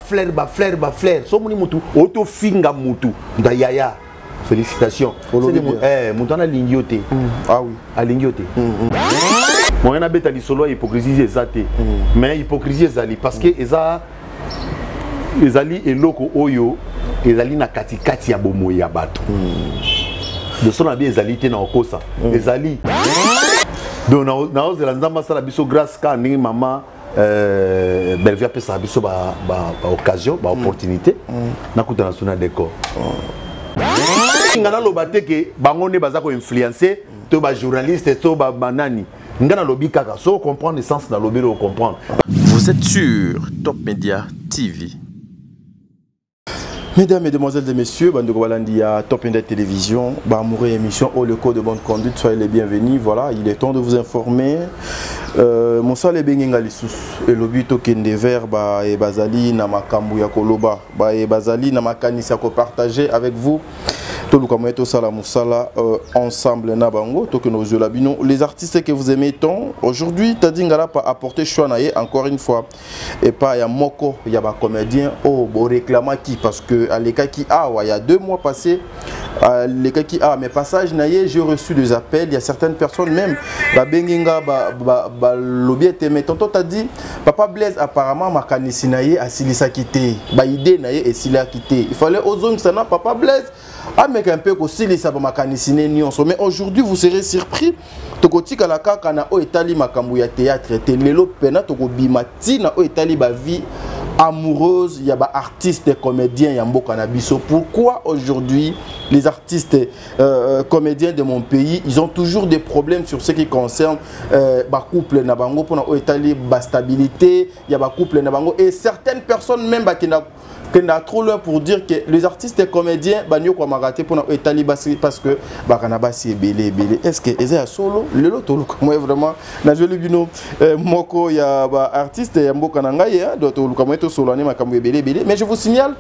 Flair, ba flair, ba flair. So moni mutu, auto finga mutu. Da yaya. Félicitations. Mouton a l'ingioté. Ah oui. À l'ingioté. Bon, on a bêta li solo hypocrisie ezate. Mais hypocrisie ezali parce que ezali eloko oyo ezali na katikati ya bomo ya bato. De son abi ezali te na okosa. Ezali. Donc na ose la nzamba sala biso grâce ka ndingi mama Belvia pesa biso ba occasion, ba opportunité. Na kuta na sona décor. Ngana lobate ke bangone baza ko influencer to ba journaliste to ba banani ngana lobi kaka so comprendre le sens dans lobby au comprendre. Vous êtes sur Top Media TV. Mesdames, Mesdemoiselles et Messieurs, Bandoko Balandi à Top Media Télévision, Bamouré émission au le code de bonne conduite, soyez les bienvenus. Voilà, il est temps de vous informer. Mon sale bengenga lissus et lobby token des verbes et bazali na makambu ya koloba ba et bazali na makanisa ko partager avec vous. Ensemble na bango les artistes que vous aimez tant aujourd'hui Tadingala pas apporter choix encore une fois et pas ya moko ya ba comédien oh bo réclama qui parce que à l'écart qui il y a 2 mois passés l'écart qui mes passages naie j'ai reçu des appels il y a certaines personnes même ba benginga ba lobby était mais tonton t'a dit papa Blaise apparemment makanisi naie asilisa quitté ba idée naie et sila quitté il fallait ozong sana papa Blaise mais un peu aussi les sabamakanisinés nyonso mais aujourd'hui vous serez surpris tokoti kala kaka na o etali makambu ya théâtre te lelo pena tokobima tina o etali ba vie amoureuse ya ba artistes et comédiens ya mboka na biso. Pourquoi aujourd'hui les artistes comédiens de mon pays ils ont toujours des problèmes sur ce qui concerne ba couple na bango pona o etali ba stabilité ya ba couple na bango et certaines personnes même ba qu'on a trop loin pour dire que les artistes et comédiens banyo kwa magate pour etali basi parce que bakanabasi belé est-ce que eza solo le loto moi vraiment na joli bino moko ya ba artiste ya mboka na ngai doto luka to solo ani makambo belé mais je vous signale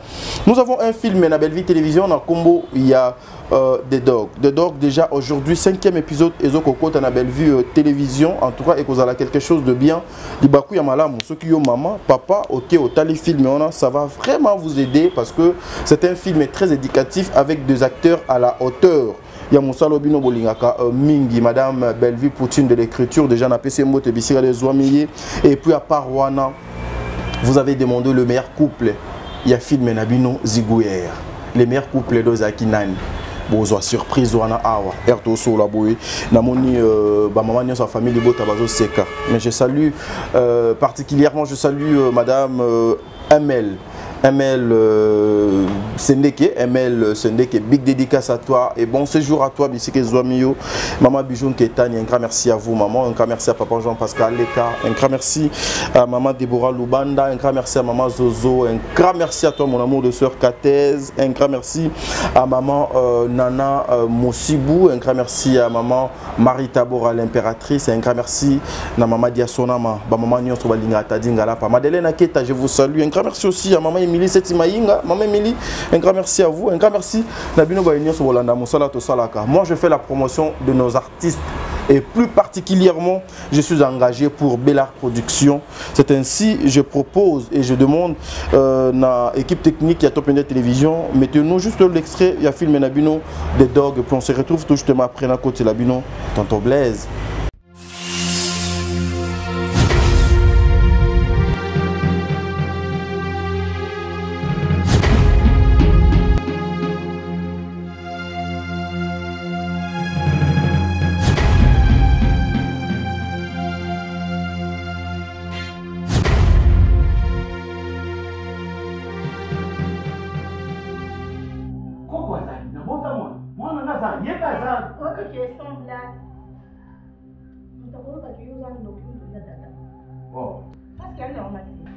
nous avons un film na Belle Vie Télévision na Combo il y a The Dog déjà aujourd'hui 5e épisode ezokoko na Belle Vie Télévision en tout cas et cause à quelque chose de bien libaku ya malamu soki yo maman papa OK otali film on ça va vraiment vous aider parce que c'est un film très éducatif avec des acteurs à la hauteur. Il y a Moussalo Bino Bolingaka Mingi, Madame Bellevue Poutine de l'écriture, déjà na PC Mote Bissira les Ouamiye. Et puis à part Wana, vous avez demandé le meilleur couple. Il y a film Nabino Zigouer, les meilleurs couples d'Ozakinani. Bonjour, surprise Wana Awa, Erto Sola Boy, Namoni, maman sa famille Bota Bazo Seka. Mais je salue particulièrement, je salue Madame ML Sendeke, big dédicace à toi et bon séjour à toi, Bissike Zouamio, Maman Bijoun Ketani, un grand merci à vous, maman, un grand merci à papa Jean-Pascal Leka, un grand merci à maman Déborah Lubanda, un grand merci à maman Zozo, un grand merci à toi, mon amour de soeur Katez, un grand merci à maman Nana Mosibou, un grand merci à maman Marie Tabora l'impératrice, un grand merci à maman Diasonama, maman Nyoso Balinga Tadingala, Madeleine Aketa, je vous salue, un grand merci aussi à maman Emily Setimaïnga, maman Emily, un grand merci à vous, un grand merci Nabino Baïnio Sobolanda Moussala Tosalaka. Moi je fais la promotion de nos artistes et plus particulièrement je suis engagé pour Bellard Production. C'est ainsi je propose et je demande à l'équipe technique à Top Media Télévision, mettez-nous juste l'extrait, il y a film Nabino The Dog, puis on se retrouve tout justement après la côté Labino, Tonton Blaise.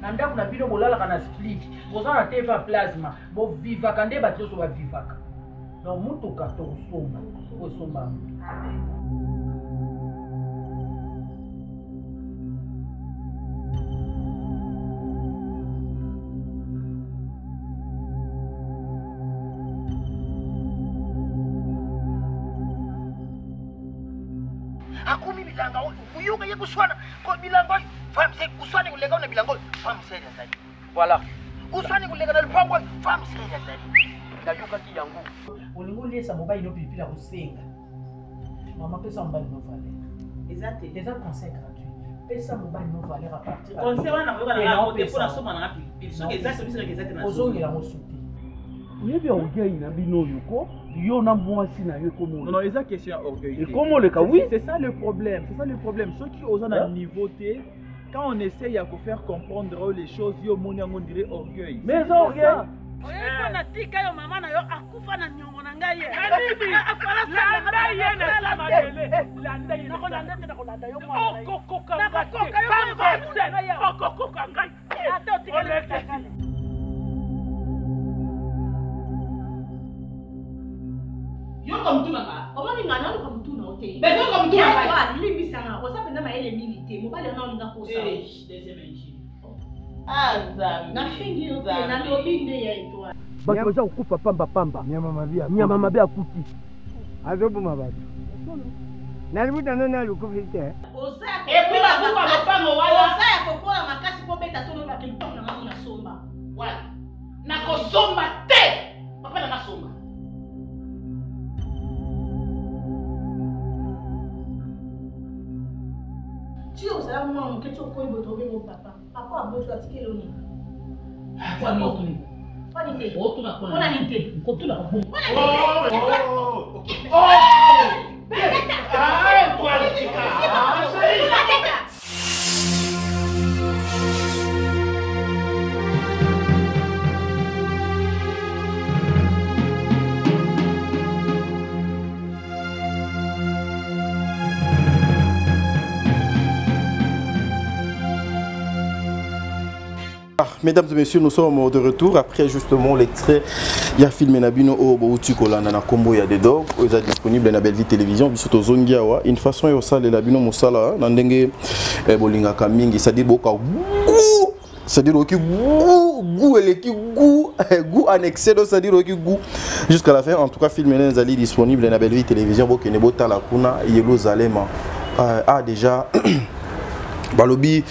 Nanda kuna bino bolala kana split bozana teva plasma bo viva kande batyo so ba vivaka no mutu ka to somba akumi bilanga uyuka yekuswana ko bilanga fam se kuswane kulega una bilanga fam se ya. Voilà. usani kulekana lupango femme c'est la yoka ki yango olingo lesa mobile no pilipila kusenga mama pesa mobile no valeur exact déjà conseil gratuit pesa mobile no valeur à partir de conseil wana ko bana na côté pour la somme na pilipila so exact so exact na ozongela mo souti oyebi orgueil na bino yuko yo na mwasi na yo komo non eza question orgueil et comment le cas oui c'est ça le problème ceux qui osent à niveau T quand on essaye à faire comprendre les choses yo moni on dirait orgueil mais orgueil oyebi na tika yo mama na yo akufa na nyongo na ngai ye anibi landa ye na samagele landa ye na kolanda yo mwana okokoka ngai okokoka ngai ata otikala yo comme tout nanga omoni ngana ndo comme tout na hotel mais yo comme tout nanga ya limbisanga osa penda maele milité mobali na olinga kosa deuxième engine na fingi yo na lobi nde ya etwa bato baza kokufa pamba nyama mabe akuti azoboma bato nalibuta nani alukufi te osa ya kokola makasi po beta tono bakimtong na mamu na somba wala na kosomba te papa na masomba tu osala mwa moke ti okoyi boto obengo papa papa aboto atikeli oni mpona nini te Mesdames et messieurs, nous sommes de retour après justement l'extrait. Il y a filmé Nabino au Boutu Kolana na Combo, il y a des dogs, ils sont disponibles dans Belle-Vie Télévision, surtout Zongiawa. Une façon et au sale Nabino Moussala, Nandenge Bolinga Kamingi, c'est-à-dire Boka goût, c'est-à-dire au goût et les goût annexé, c'est-à-dire au goût jusqu'à la fin. En tout cas, filmé Nzali disponible dans Belle-Vie Télévision, Bokenebo Talakuna, Yelo Zalema. Déjà. Balobi,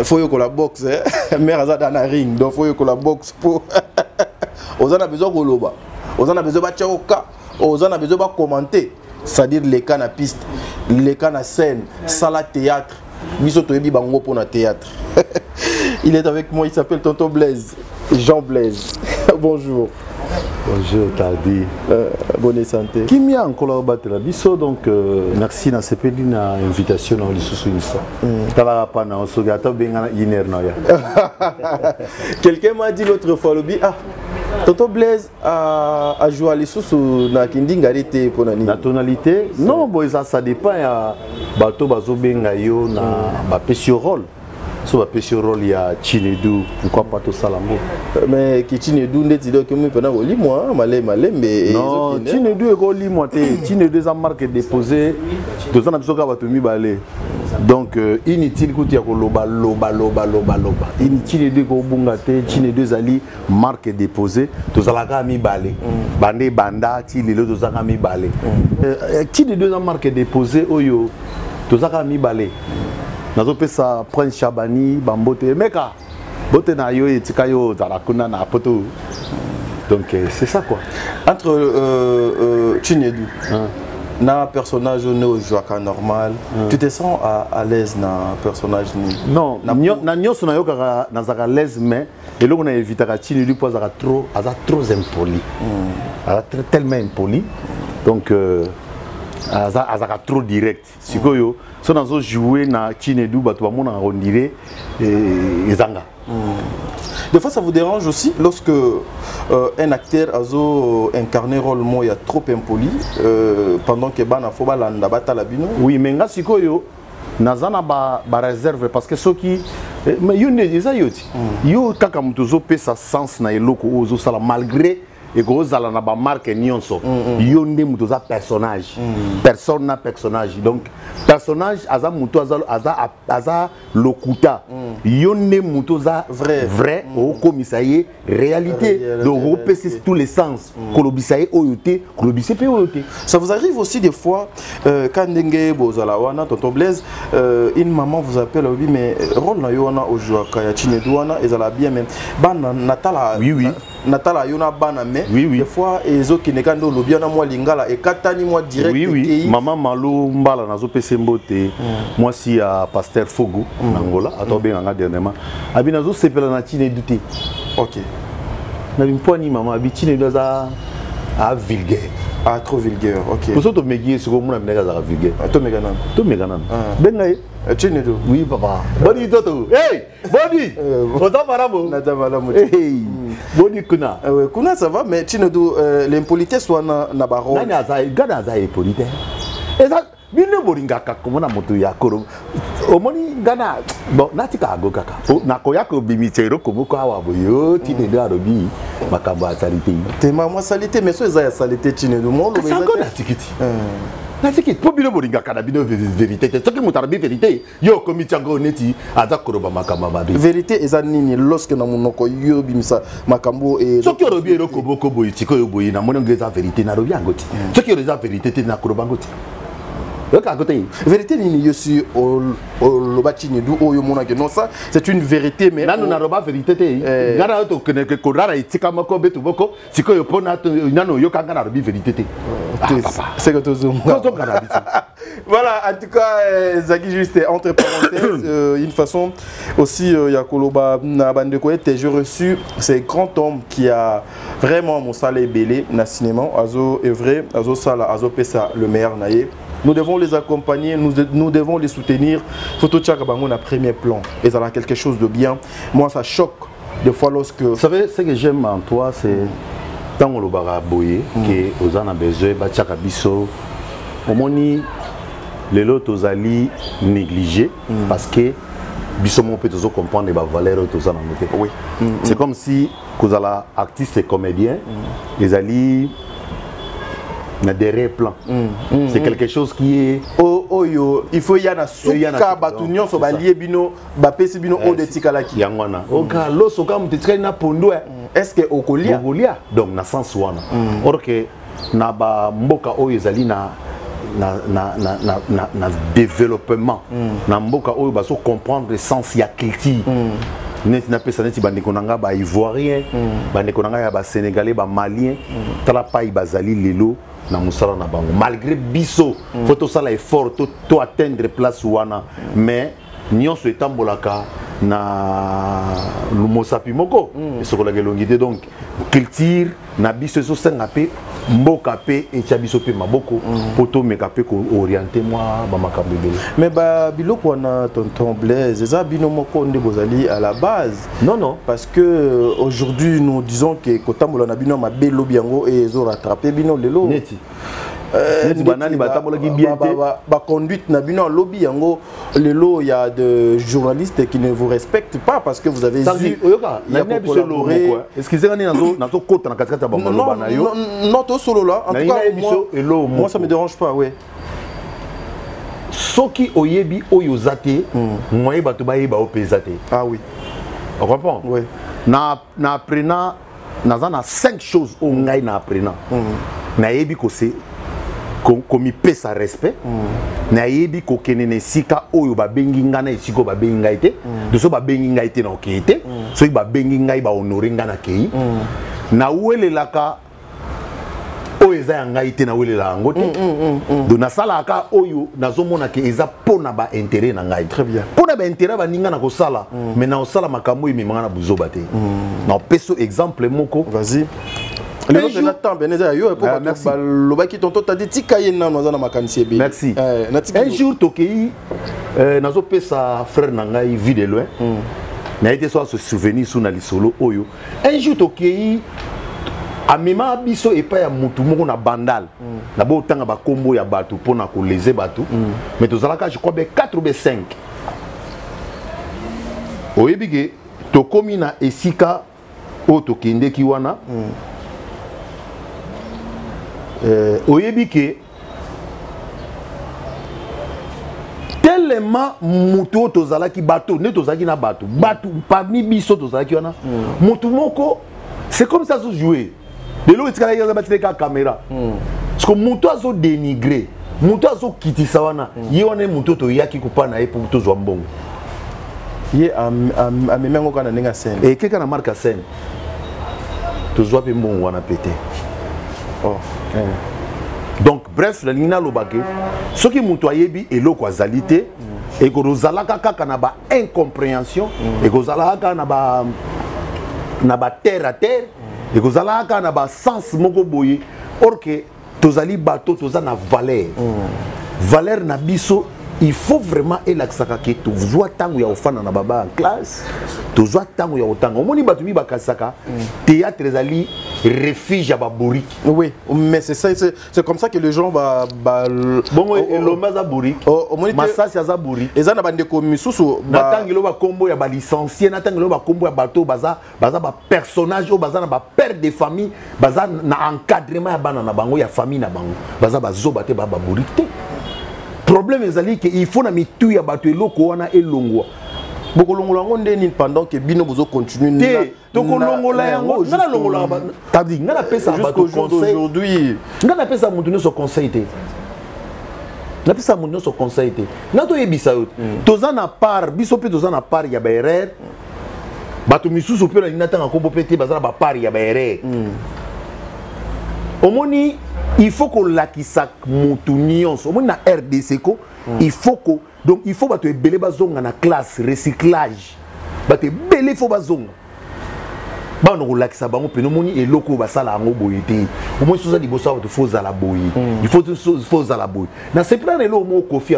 faut que la boxe, mère a dans la ring, donc faut que la boxe pour. On a besoin de l'oba, on a besoin de tchaoka, on a besoin de commenter, c'est-à-dire les cas na piste, les cas na scène, salle théâtre, bisoto ebi bango pour na théâtre. Il est avec moi, il s'appelle Tonton Blaise, Jean Blaise. Bonjour. Bonjour, t'as dit. Bonne santé. Qui m'a encore battu la biso, donc merci na sepeli na invitation na lisusu une fois. Tala pa na osogata benga iner na ya. Quelqu'un m'a dit l'autre fois Tonton Blaise a joué à lisusu na kindingari te ponani. La tonalité non, bon ça dépend ya bato bazo benga yo na ba pesio rôle. So pesio rôle ya Chinedu, pourquoi pas tout ça l'amour. Mais qui Chinedu ndeti do que moi pendant oli moi malé mais non Chinedu eko li moi te Chinedu za marque déposé deux ans biso ka bato mi balé. Donc inutile kuti ya ko loba Chinedu ko bunga te Chinedu zali marque déposé to za la ka mi balé. Bande banda ti lelo to za ka mi balé. Chinedu za marque déposé oyo to za ka mi balé. Nazo pesa Prince Chabani bambote meka bote na yo etika yo zarakuna na poto. Donc c'est ça quoi. Entre Chinedu na personnage no jouaka normal, tu te sens à l'aise na personnage ni? Non, na nyoso na yo kaka na zaka l'aise mais et là on a évité ka Chinedu pour zaka trop impoli. Tellement impoli. Donc azaka trop direct. Sikoyo so nazo jouer na Chinedu bato ba mona on dirait ezanga. Des fois ça vous dérange aussi lorsque un acteur azo incarner rôle mo ya trop impoli pendant que bana fo balanda batala bino? Oui, mais nga sikoyo nazana ba réserve parce que ceux qui mais yo ne eza yoti. Yo kaka muto zo pesa sens na eloko ozo sala malgré et que vous allez na marque nyonso yonde muto za personnage personne na personnage donc personnage aza muto aza lokuta yonde muto za vrai au commissariat réalité donc repasser tous les sens kolobissaye oyote kolobisse pe oyote. Ça vous arrive aussi des fois quand ndenge bozala wana tonton Blaise une maman vous appelle oui mais rôle na yo wana ojuaka ya Chinedu wana ezala bien même bana natala oui natala yona bana mais des fois ezoki nekando lobia na moi lingala et katani moi direct oui maman malo mbala nazo pese mbote moi si à pasteur Fogo Angola atobe nganga dernièrement abi nazo sepela na Chinedu te. OK na mponi maman abi Chinedu za a vulgaire. Ah, trop vulgaire, ok. Pour ça, tu me dis que mon ami est vulgaire. Tu me ganan. Tu me ganan. Ben Chinedu. Oui, papa. Boni toto. Hey, Boni. Ota maramo. Nata maramo. Hey. Boni kuna. Kuna ça va, mais Chinedu l'impolitesse soit na baro. Nani aza, gana aza impolitesse. Eza bino boringa kakoma na moto ya koro. Omoni gana bon natika ago kaka. Na koya ko bimitero komoko awa boyo Chinedu arobi makambo asalite. Te mama salite mais so eza ya salite Chinedu mo lo beza. Na tikiti. Na tikiti po bino boringa kana bino vérité. Ce qui mutarabi vérité. Yo komi chango neti aza koroba makambo mabe. Vérité eza nini lorsque na monoko yo bimisa makambo e. Ce qui robi ero koboko boyi tiko yo boyi na monongo eza vérité na robi angoti. Ce qui eza vérité te na koroba ngoti. Vérité ni yo si au loba Chinedu oyo mona que non ça c'est une vérité mais nanu na roba vérité te ngara to que korara itika mako betu boko siko yo pona to nanu yo kanga robi vérité te c'est que tozo voilà en tout cas Zaki juste entre parenthèses une façon aussi ya koloba na bande ko était j'ai reçu c'est grand homme qui a vraiment mon salaire belé na cinéma azo est vrai azo sala azo pesa le meilleur naïe. Nous devons les accompagner, nous devons les soutenir. Photo Tchaka Bango à premier plan. Et ça a quelque chose de bien. Moi, ça choque des fois lorsque... Vous savez, ce que j'aime en toi, c'est tant qu'on le barra boyer, que aux en a besoin, Tchaka Bisso, au moni, les lots aux alliés négligés, parce que Bisso mon peut toujours comprendre les valeurs aux en a oui. C'est comme si, vous allez artistes et comédiens, les alliés des plans. C'est quelque chose qui est il faut y en a souka batunion so balié bino ba pesi bino o de tikalaki yangwana oka lo soka mtetka na pondo est-ce que okolia donc na sens wana or que na ba mboka o ezali na développement na mboka o ba so comprendre le sens ya culture neti na pesa neti bandeko nanga ba ivoirien bandeko nanga ya ba sénégalais ba malien tala pa ibazali lelo na musala na bango malgré biso faut to sala effort to atteindre place wana mais nyonso etambolaka na lumosapi moko esokola kelongité donc culture na biso so senga pe mboka pe etia biso pe maboko poto meka pe ko orienter moi ba makambo bele mais ba biloko na tonton Blaise eza bino moko nde bozali à la base non parce que aujourd'hui nous disons que kotambola na bino mabelo biango et zo rattraper bino lelo neti banani batambolaki bien ba conduite na bino lobby yango lelo il y a de journalistes qui ne vous respectent pas parce que vous avez vu na ne biso lo moko excusez ngani nazo kota na katikata ba maloba na yo non to solo là en tout cas moi ça me dérange pas ouais soki oyebi oyo zate moye bato ba yeba opezate ah oui on comprend oui na apprenant na 5 choses au ngai na apprenant na yebi ko se komi pesa respect na yebi ko kenene sika oyo ba bengi ngana esiko ba bengi ngai te de so ba bengi ngai te na okete so ba bengi ngai ba honorer ngana kei na welelaka oyo eza ya ngai te na welela yango te do nasalaka oyo nazomona ke eza pona ba intérêt na ngai très bien pona ba intérêt ba ninga na kosala mais na osala makambo ememanga na buzoba te na peso exemple moko vas-y le nom de Nathan Beneza yo pour le baki tonto t'a dit tikaye na noza na makanisi ebe merci un jour tokei nazo pesa frère na ngai vie de loin na été soit se souvenir sous na lisolo oyo un jour tokei amema biso epa ya mutu moko na bandal na bo tanga ba kombo ya batu pona ko leser batu mais tozalaka je crois 4 ou 5 oyebige tokomi na esika o tokende ki wana oyebike tellement mutu tozalaki bato ne tozalaki na bato parmi biso tozalaki wana mutu moko c'est comme ça zo jouer lelo etikala yaza batile ka caméra parce que mutu azo dénigrer mutu azo kitisa wana ye wana mutu to yaki kupana e pour tozwa mbongo ye amemengo kana ninga scène et keka na marque scène tozwa pe mbongo wana pété donc bref la nina lobake soki mutu ayebi eloko azali te et que rozalaka kaka na ba incompréhension et que rozalaka na ba terre à terre et que rozalaka na ba sens moko boye or que tozali bato toza na valeur na biso. Il faut vraiment elaksaka ke tozwa tango ya ofana na baba en classe tozwa tango ya otanga omoni bato mi bakasaka théâtre ezali refuge ya baborik. Oui, mais c'est ça, c'est comme ça que les gens bongo elomba za borik masasi aza borik eza na bandeko misusu na tangelo ba kombo ya ba licencié na tangelo ba kombo ya bato baza ba personnage o baza na ba père de famille baza na encadrement ya bana na bango ya famille na bango baza bazoba te ba borik te. Problème ezali que il faut na mitu ya bato eloko wana elongwa bokolongola ngo ndeni pendant que bino bozo continuer to kolongola yango ngana longola tadi ngana pesa bato conseil aujourd'hui ngana pesa mutu ne so conseil te na pesa mutu ne so conseil te na to yebisa yo toza na part biso pe toza na part ya ba erreur bato misusu pe na linatanga kombo pete bazala ba part ya ba erreur omoni il faut qu'on lakisa mutu nyonso omoni na RDC ko il faut que donc il faut bato ebele bazonga na classe recyclage bato ebele faut bazonga bano ko lakisa bango pe omoni eloko basala yango boye te omoni soza liboso bato faut za la boye il faut za la boye na c'est prendre lo mo Kofi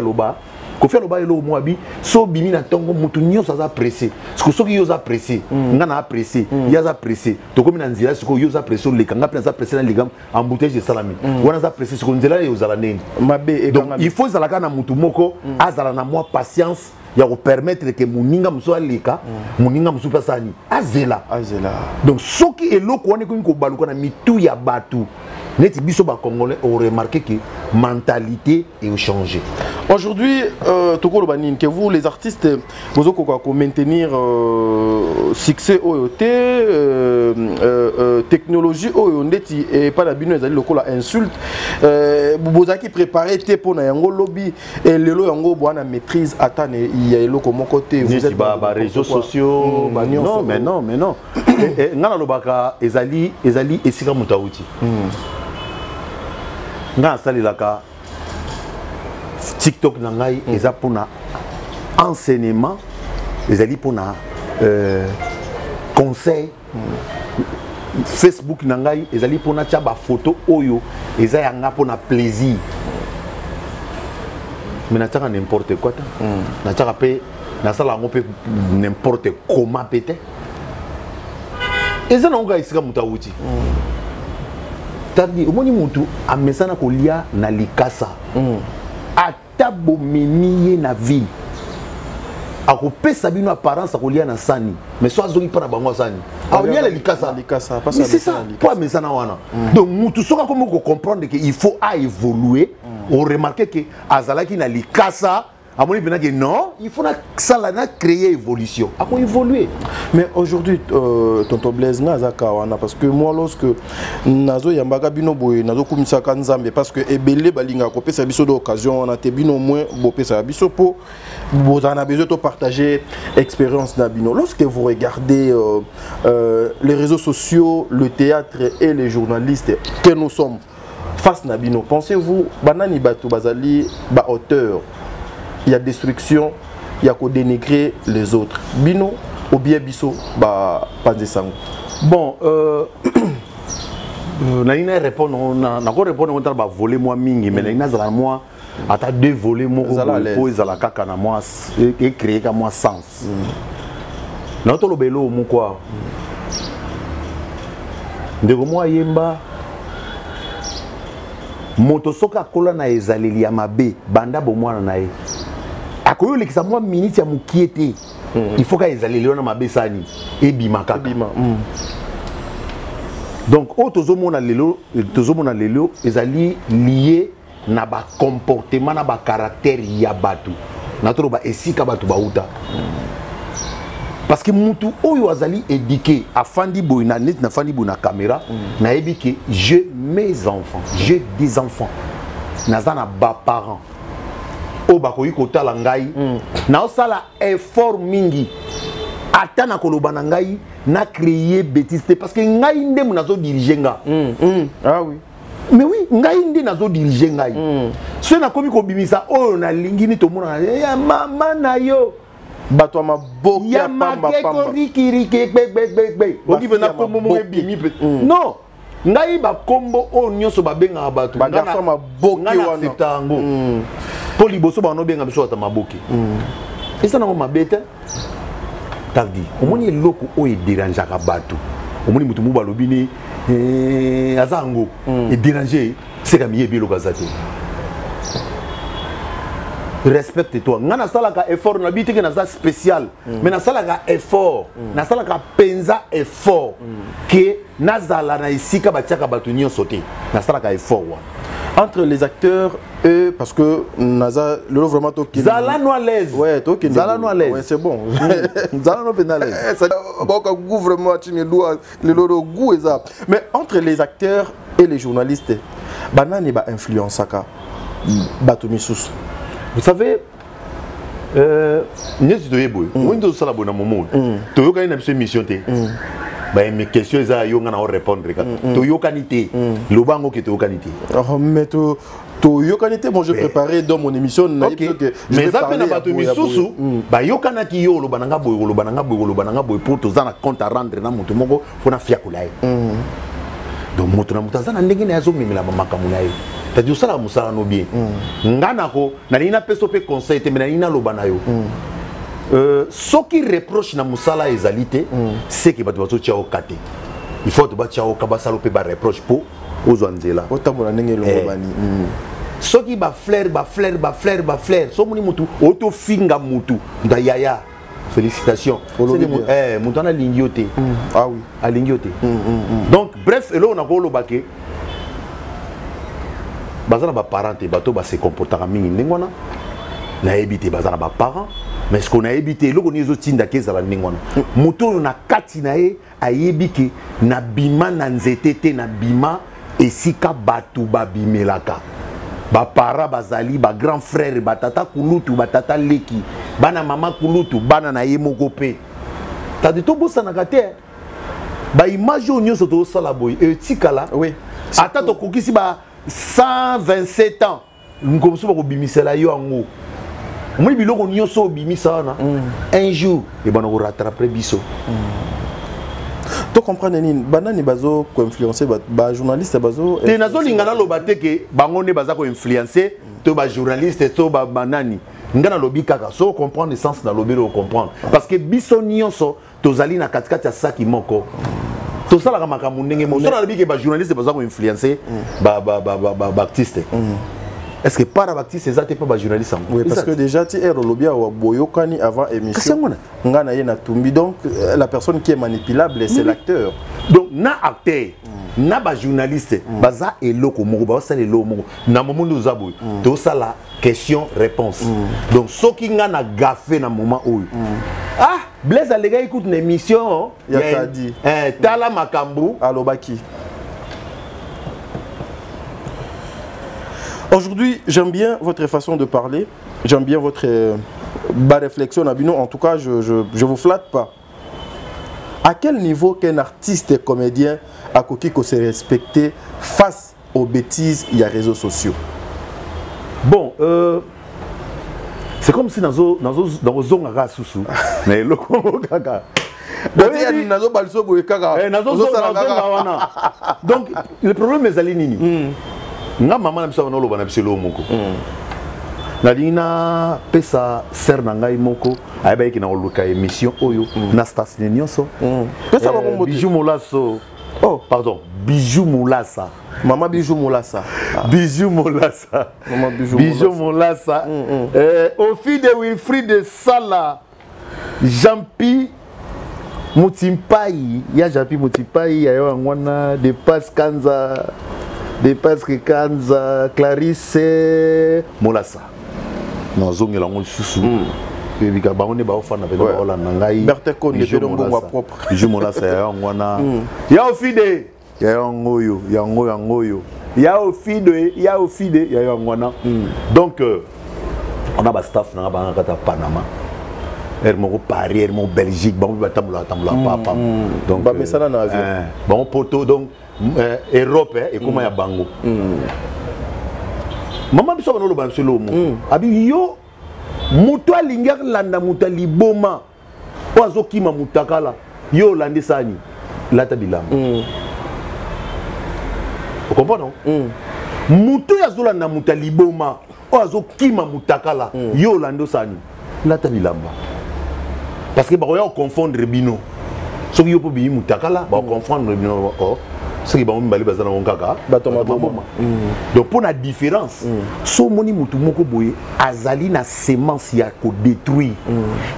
Aloba elo moabi so bimi na tongo mutu nyonso aza pressé parce que soki yo za pressé ngana a pressé ya za pressé to komi na nzira siko yo za pressé le kanga za pressé na ligam embouteillage de salami wana za pressé siko nzela yo zala neni mabe donc il faut zala kana mutu moko azala na moi patience ya ko permettre que muninga muso alika muninga muso pasani azela donc soki eloko wana ko baluka na mitu ya batu neti biso ba congolais ont remarqué que mentalité est changée. Aujourd'hui, Tokolo Banine, que vous les artistes, vous avez maintenir succès OOT, technologie OOT et pas la bino les locaux insulte. Vous avez préparé tes pour na yango lobby et le lo yango boana maîtrise atane il y a loko mon côté. Vous êtes ba réseaux sociaux. Non mais non. Ngana lobaka ezali esika mutauti. Nga salilaka TikTok nangai eza pona enseignement ezali pona conseil Facebook nangai ezali pona tia ba photo oyo eza yanga pona plaisir mais nataka n'importe quoi ta nataka pe nasala ngo pe n'importe comment peut-être eza nanga isika mutauti tadi omoni mutu amesana kolia na likasa ata bomemiye na ville akopesa bino apparence akolia na sani mais so azongi pa na bango sani aolia la likasa mais c'est ça pour amesana wana donc mutu soka comme ko comprendre que il faut à évoluer on remarque que azalaki na likasa amoni pena que non il faut ça na créer évolution à évoluer. Mais aujourd'hui tonton Blaise nazaka wana parce que moi lorsque nazo yambaka bino boye nazo kumisa ka nzambe parce que ebele balinga ko pesa biso d'occasion on a te bino moins bo pesa biso po vous en avez besoin de partager expérience na bino. Lorsque vous regardez les réseaux sociaux, le théâtre et les journalistes que nous sommes face na bino, pensez-vous banani bato bazali ba auteur il y a destruction, il y a qu'on dénigrer les autres. Bino ou bien biso ba panzesango. Bon, na répondre na ko répondre on va voler moi mingi mais na zala moi ata deux volets mo ko ezala kaka na moi et créer ka moi sens. Na to lobelo mo quoi. Ndeko moi yemba moto soka kola na ezaleli ya mabe banda bo mwana na ye. Akoyo lekisa moi minute ya mukiete. Il faut qu'à ezaleli na mabe sani et bima kaka. Donc au tozomona lelo ezali lié na ba comportement na ba caractère ya batu na tolo ba esika batu bauta parce que mutu oyo azali éduqué afandi boy na net na fandi boy na caméra na ebike j'ai mes enfants j'ai des enfants nazana ba parents o bakoyi kotala ngai na osala effort mingi ata na koloba na ngai na créer bêtise parce que ngai nde munazo diriger nga ah oui mais oui ngai nde nazo diriger ngai so na komi ko bimisa oyo na lingini to mona ya mama na yo bato maboki ya pamba pamba rikirike bebe oki vena kombo mo bimi non ngai ba kombo o nyoso ba benga bato ba garçon maboki wana septango poli boso ba no benga biso ata maboki esa na ngoma bete tardi omoni eloko o e déranger ka bato omoni mutu mu balobi ni azango e déranger c'est comme yebi lo kazate respecte-toi. Ngana salaka effort na biti ke na za spécial. Mais na salaka effort, na salaka penza effort que nazala na isika batiaka batunyo sauté. Na salaka effort wa. Entre les acteurs eux parce que naza le vraiment to qui Zala no à l'aise. Ouais, to qui Zala no à l'aise. Ouais, c'est bon. Zala no penalise. Ça boka goût vraiment tini le loro goût ça. Mais entre les acteurs et les journalistes, banani ba influence ka batumi sous. Vous savez, nous sommes tous les moments. Tu as une mission. Mes questions, ils ont répondre. Tu as qualité. Le bango qui tu as qualité. Mais tu as qualité. Moi, je préparais dans mon émission. Mais ça fait pas tu misusu. Bah yo kanaki yo lo bananga boy pour tous en compte à rendre na mutu moko fona fiakulai. Donc mutu na mutazana ndenge na yazo mimela mama kamunai. C'est-à-dire ça la musala no bien. Ngana ko na nina peso pe conseil te mais nina lobana yo. Ce qui reproche na musala ezalité, c'est que bato tia o kate. Il faut to ba tia o kabasalo pe ba reproche po ozwanzela. Otambola ndenge lobani. Ce qui ba flair, so moni mutu auto finga mutu nda yaya. Félicitations. C'est mutu na lingiote. Ah oui, a lingiote. Donc bref, elo na ko lobake bazana ba parents bato ba se comportera mingi ndengwana na éviter bazana ba parents mais ce qu'on a évité loko nizo tinda kezala ndengwana moto na kati na ye ayebike na bima na nzetete na bima esika batu babimelaka ba para bazali ba grand frère batata kulutu batata leki bana mama kulutu bana na ye moko pe tadi to bosana kate ba image onyo to sala boy etikala oui ata to kokisi ba 127 ans nous sommes au bimisela yo ango moi biloko nyoso bimisa na un jour et ben on rattraper biso to comprendre ni banani bazo ko influencer ba journaliste bazo te nazo lingana lo bateke bango ne baza ko influencer to ba journaliste to ba banani ngana lobi kaka so comprendre le sens na lobelo comprendre parce que biso nyonso tozali na katikati ya saki moko. Tout ça, la makambo ndenge mo. Sona lobi ke ba journaliste baza ko influencer ba artiste. Est-ce que par artiste ça t'es pas ba journaliste? Oui, parce que déjà tu es lobby wa boyokani avant émission. Ngana ye na tumbi donc la personne qui est manipulable c'est l'acteur. Donc na acteur na ba journaliste baza eloko moko ba sala eloko moko na moment nous aboy. Tout ça la question réponse. Donc ce qui ngana gafé na moment où ah Blaise les gars écoute une émission il a dit Tala Makambu Alobaki. Aujourd'hui, j'aime bien votre façon de parler, j'aime bien votre réflexion en tout cas je vous flatte pas. À quel niveau qu'un artiste et comédien a coquille se respecter face aux bêtises il y a réseaux sociaux? Bon c'est comme si dans zone à Soussou. Mais le donc le problème est Alinini. Na maman na no loba na biselo moko. Na dina pesa ser na ngai moko ayeba ki na oluka émission oyo na station nyonso. Pesa ba kombo Bijou Molasso. Oh pardon, Bijou Molassa. Maman Bijou Molassa. Bijou Molassa. Maman Bijou Molassa. Au fil de Wilfried de Sala, Jean-Pi Mutimpai, ya japi Mutimpai, ya wana de Paske Kanza, Clarisse Molassa. Non, zonge la mon susu. Bika baone ba ofana pe ba ola nangai. Berthe Konde de Mbongo propre. Je Molassa ya wana. Ya ofide, ya ngoyo, ya ngoyo. Ya ofide, ya wana. Donc on a ba staff na ba ngata Panama. Hermo Paris, Hermo Belgique, bon tamula papa. Donc ba mesana na avion. Bon poto donc Europe et comment ya bango. Maman biso banolo ba solo mo. Abi yo muto alinga landa muto liboma. Oazo kima mutakala. Yo lande sani. Lata bilamba. Vous comprenez non? Muto ya zola na muto liboma. Oazo kima mutakala. Yo lando sani. Lata bilamba. Parce que on confondre bino. Ce qui est pour bien mutakala, on confondre bino. Ce qui est bon bali bazana onkaka. Donc pour la différence, so moni mutu moko boye azali na semence ya ko détruire.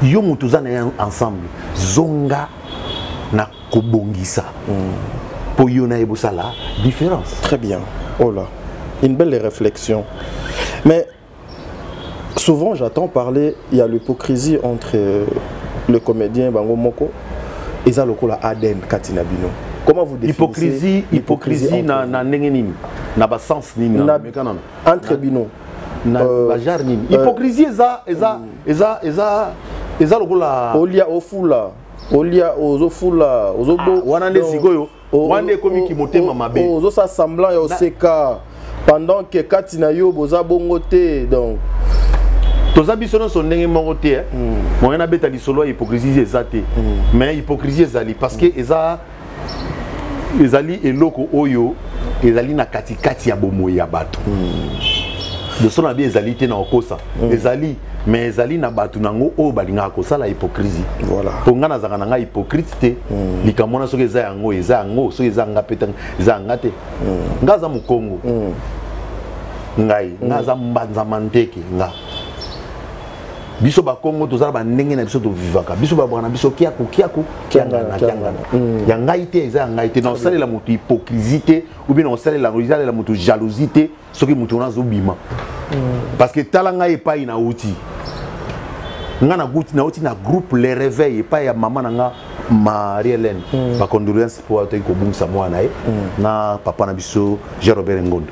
Yo mutu zana ensemble. Zonga na kobongisa. Pour yo na ebosa la différence. Très bien. Oh là, une belle réflexion. Mais souvent j'entends parler, il y a l'hypocrisie entre le comédien Bango Moko et ça le la Aden Katina Bino. Comment vous définissez hypocrisie na nini na ba sens nini entre Bino na ba jar nini hypocrisie eza le la olia ofula olia ozofula ozobo wana nde sikoyo wana komi ki motema mabe ozo sa semblant ya oseka pendant que Katina yo boza bongo te donc toza biso no sondenge moko te mo na beta lisolo hypocrisie ezate mais hypocrisie ezali parce que ezali eloko oyo ezali na katikati ya bomoyi ya bato de son abi ezali te na okosa ezali mais ezali na bato nango oyo balingaka kosala hypocrisie voilà po nga nazaka na nga hypocrite te likambo na soki eza yango soki eza nga peta eza nga te nga aza mokongo ngai nga aza mbanzama ndeke nga biso ba Kongo tozala ba ndenge na biso to vivaka biso ba bwana biso kiaku kiangana ya ngai te eza ngai te na salela mutu hypocrisie ou bien na salela la mutu jalousie soki mutu na zobima parce que tala ngai epai na uti nga na guti na uti na groupe les réveils epai ya mama na nga Marie-Hélène ba condoléances pour to ko bungsa mwana na papa na biso Jean-Robert Ngondo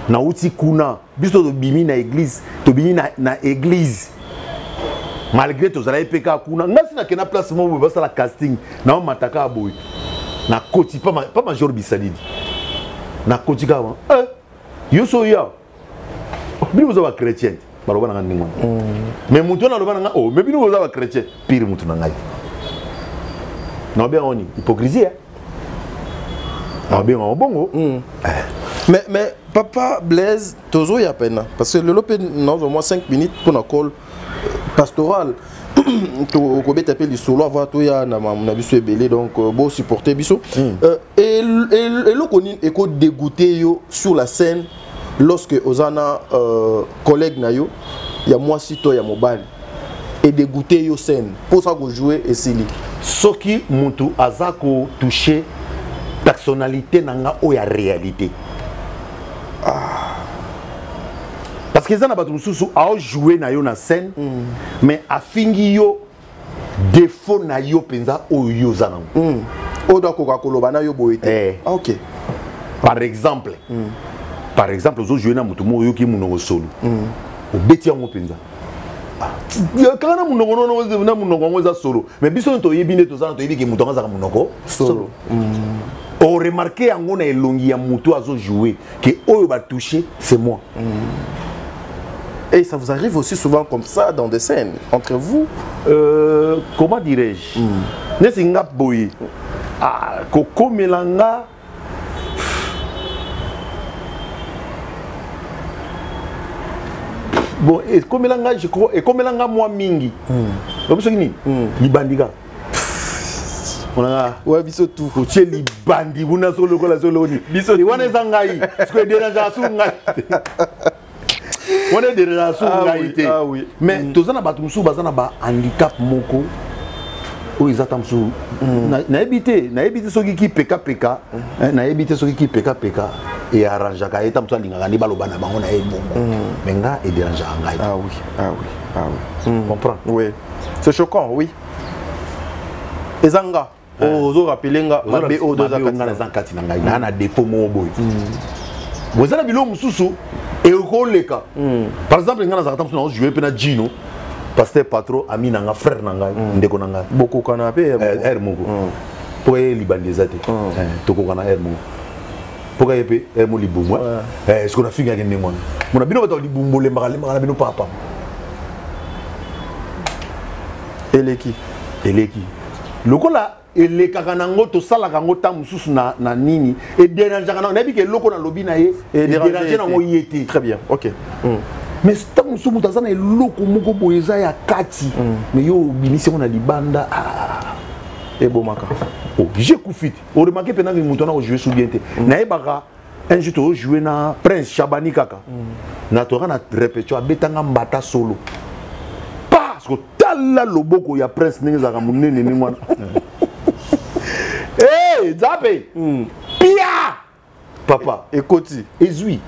na uti kuna biso to bimi na église to bimi na église malgré to zala epeka kuna ngasi na kena place mo ba sala casting na mataka boy na koti pas major bisalidi na koti ka yo so ya bino zo ba chrétien baloba na ndingo mais mutu na loba na oh mais bino zo ba chrétien pire mutu na ngai na bien oni hypocrisie na bien on bongo mais papa Blaise tozo ya pena parce que le lopé non au moins 5 minutes pour na call pastoral to ko beta pe li solo avoir to ya na biso ebele donc beau supporter biso et le koni eko dégoûté yo sur la scène lorsque ozana collègue na yo ya moi sito ya mobali et dégoûté yo scène pour ça ko jouer et sili soki mutu azako toucher personnalité nanga o ya réalité parce que ça n'a pas tout sous à jouer na yo na scène mais a fingi yo défaut na yo penza o yo zana o do ko koloba na yo boité OK par exemple zo jouer na mutu mo yo ki munongo solo o beti yango penza kana munongo no na munongo ngo solo mais biso to yebine to zana to yebi ki mutu ngazaka munongo solo on remarqué yango na elongi ya mutu azo jouer que oyo ba toucher c'est moi. Et ça vous arrive aussi souvent comme ça dans des scènes entre vous comment dirais-je nesinga boy koko melanga bon et comme elanga je crois et comme elanga moi mingi obiso kini libandika ouais biso tout otie libandi buna solo kola solo ni biso ni wana zangai parce que déjà sunga wana déjà sunga ité mais tozana batu musu bazana ba handicap moko où ils attendent sous na évité ceux qui PK na évité ceux qui PK et arrange ka eta mso linga ni baloba na bango na e bon mais nga et dérange ngai. Ah oui comprends. Oui, c'est choquant, oui. Ezanga ozo rappelenga mabe o doza kati na ngai na défaut mo boy. Vous avez biloko mususu et ko leka. Par exemple nga na zakata mso na jouer pe na Gino. Pasteur Patro ami nanga frère nanga ndeko nanga beaucoup canapé air moko pour libandezate toko kana air moko pour yepe air mo libumwa est-ce qu'on a fini avec moi mon bino bato libumbo le mbala bino papa eleki lokola eleka kana ngoto sala ka ngota mususu na nini et dérange kana na bi ke loko na lobi na ye et dérange na ngo yete. Très bien, OK. Mais si tu as un loko moko boyeza ya kati mais yo binisi on a libanda et bon maka oh j'ai koufit on remarque pendant que mutona o jouer sous bien te na ebaka un jour to jouer na Prince Chabani kaka na to na répétition abetanga mbata solo parce que tala loboko ya Prince ninga za munene ni mwana eh zape pia papa ekoti ezui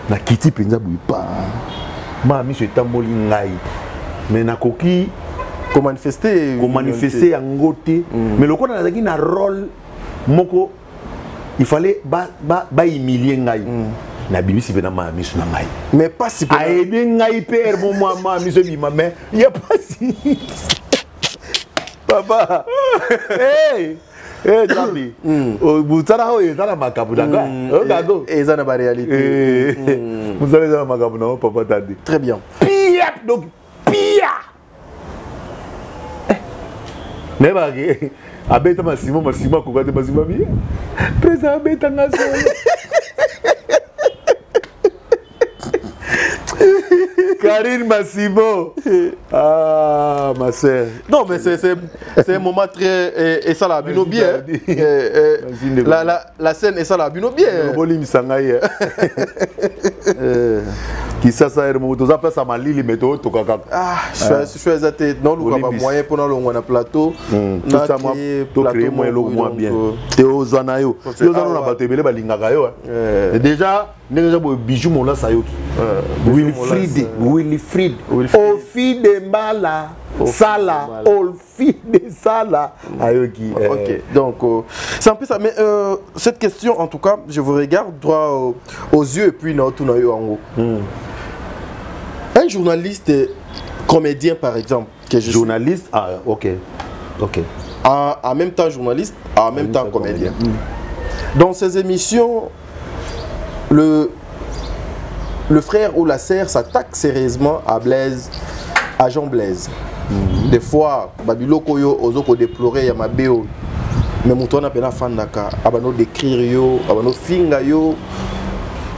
na kiti penza buipa ma mi se tamboli ngai mais na koki ko manifester en ngote mais le kona nazaki na rôle moko il fallait ba humilier ngai na bimisi pe na ma mi na ngai mais pas si a aider ngai père bon moi ma mi se bima mais il y a pas si papa hey Jambi, vous savez, vous avez makabu d'accord? D'accord. Et ça n'a pas réalité. Vous avez un makabu non, papa t'a dit. Très bien. Pia, donc pia. Mais bah, abeta Massimo quoi de Massimo bien. Présent abeta Massimo. Karine Massimo. Ah, ma sœur. Non, mais c'est un moment très... Et ça l'a bino bien. La scène, et ça l'a bino bien. Qui ça ça est après ça m'a li météo to kaka. Ah, je suis exacté non le pas moyen pour nous na plateau. Tout ça moi to créer moyen le moins bien. Théo Zanayo. Yo zana na bato ebele balingaka yo. Déjà ndenge bo bijou mon la sayoki. Wilfried. Au fil de Mbala. Sala, Olfi de Sala. Ayoki. Ok, donc c'est un peu ça. Mais cette question, en tout cas, je vous regarde droit aux yeux et puis tout en haut. Un journaliste, comédien par exemple, journaliste, ah ok. En même temps journaliste, en même temps comédien. Dans ces émissions, le frère ou la sœur s'attaque sérieusement à Jean Blaise. Des fois, Babiloko yo ozoko déplorer ya mabeo. Mais mutona pena fandaka, abano décrire yo, abano finga yo,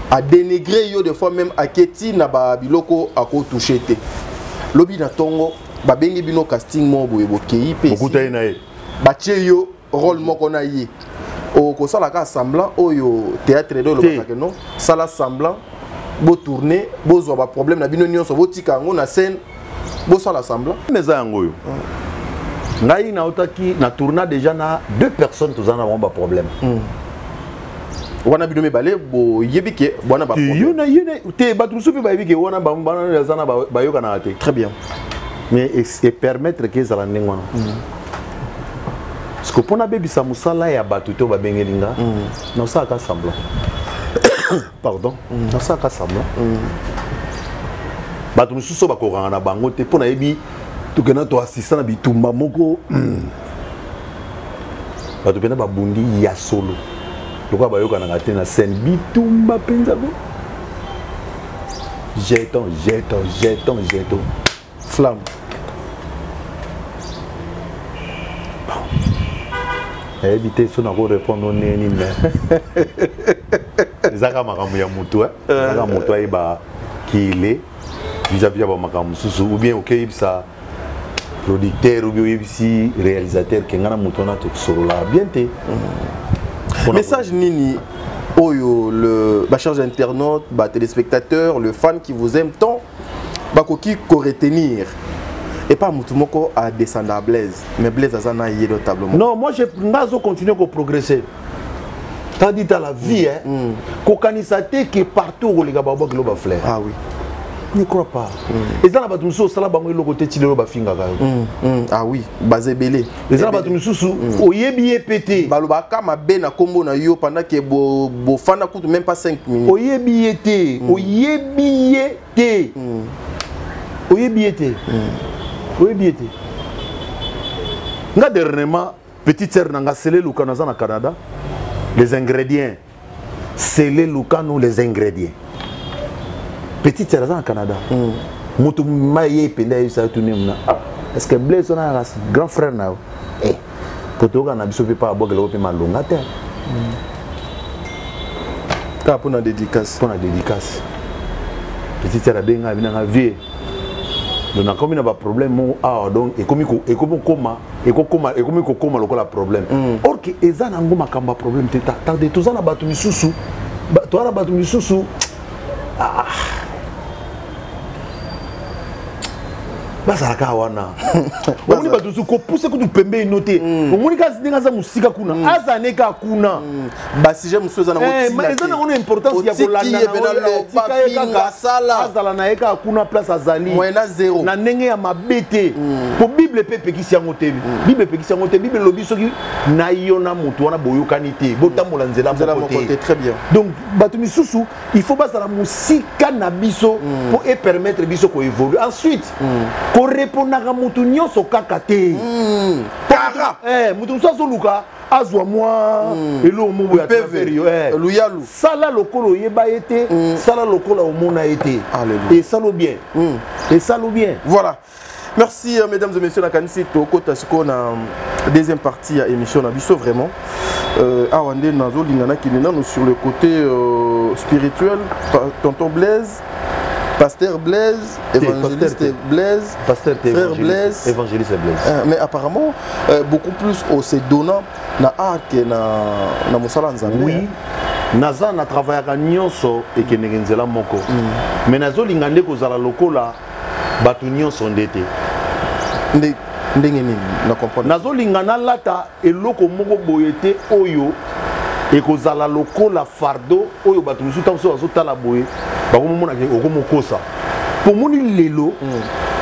à dénigrer yo des fois même à keti na Babiloko ako toucher te. Lobi na tongo, babengi bino casting mo boye bokei pe. Bokuta na ye. Batie yo rôle moko na ye. O ko sala ka semblant oyo théâtre do lo ka non, sala semblant, bo tourner, bo zo ba problème na bino nyonso bo tika ngo na scène. Bossa l'assemblée. Mais ça ngoyo. Ngai na otaki na tourna déjà na deux personnes tous en avons pas problème. Wana bino me balé bo yebike bona ba problème. Yona te batrusu pe ba yebike wana ba mbana zana ba yoka na ate. Très bien. Mais et permettre que ça la ngwana. Parce que pour na bebi sa musala ya batuto ba bengelinga. Non ça ka semblant. Pardon. Non ça ka semblant. Bato mususu bakokanga na bango te pona yebi tukena to assistant na bitumba moko bato pena babundi ya solo lokwa bayoka na te na scène bitumba penza bo jeton flamme éviter so na ko répondre neni mais ezaka makambo ya mutu ezaka mutu ayeba kile vis-à-vis de Makam Soussou, ou bien ok, ça producteur ou bien si réalisateur qui ngana mutona to solo bien te. Message nini oyo le chers internautes, téléspectateurs, le fan qui vous aime tant, bakoki ko retenir Et pas Moutoumoko à descendre à Blaise. Mais Blaise a zana yé notablement. Non, moi je vais continuer à progresser. T'as dit dans la vie, hein, qu'aucanisate qui est partout où les gars vont voir fleur. Ah oui. Ne crois pas. Et ça, on a sala bango le côté de l'eau bafinga. Ah oui, basé belé. Et ça, on a sous oyebi pété. Baloba kama bena kombo na yo pendant que bo fana coûte même pas 5 minutes. Oyebi été, oyebi été. Oyebi été. Oyebi été. Nga dernièrement petite sœur nanga scellé lukana na Canada. Les ingrédients. Scellé lukano les ingrédients. Petite sœur au Canada. Mutu maye penda ça tourner na. Est-ce que Blaise on a grand frère na? Eh. Poto ga na biso pe pa bogela pe malonga te. Ka pour na dédicace. Pour na dédicace. Petite sœur benga bina vie. Donc na comme na ba problème ah donc et comme koma lokola problème. Or que eza na ngoma kamba problème te ta de tous na batu misusu. To na batu misusu. Ah. Basa kawana. Omuni batusu ko pousser ko pembe noté. Omuni ka ndinga za musika kuna. Aza neka kuna. Ba si j'aime soza na moti. Mais eza na ngona importance ya kolanda na sala. Azala na eka kuna place azali. Moyena zéro. Na ndenge ya mabete. Po Bible pe pekisi yango te. Bible pekisi yango te. Bible lobi soki na yona mutu wana boyokani te. Botambola nzela côté très bien. Donc batu misusu, il faut basa la musika na biso pour permettre biso ko évoluer. Ensuite, ko répondre à mutu nyonso kaka te. Kaka. Mutu so luka azwa moi elo mo ya ferio luyalu. Sala lokolo yeba été, sala lokolo omona été. Et salo bien. Et salo bien. Voilà. Merci mesdames et messieurs, Nakanisi Tokota Siko na deuxième partie à émission Nabiso vraiment. Awande Nazo Lingana qui est sur le côté spirituel, tonton Blaise, pasteur Blaise, évangéliste Blaise, pasteur frère Blaise, évangéliste Blaise. Mais apparemment beaucoup plus au se donnant na art que na musala nzambe. Oui. Naza na travaillaka nyonso et que ngenzela moko. Mais Nazo Lingande ko zala lokola batu nyonso ndete. Ndenge nini na comprendre. Nazo lingana lata eloko moko boyete oyo ekozala lokola fardo oyo batu musuta so azotala boye bakomona ke okomokosa. Pour moni lelo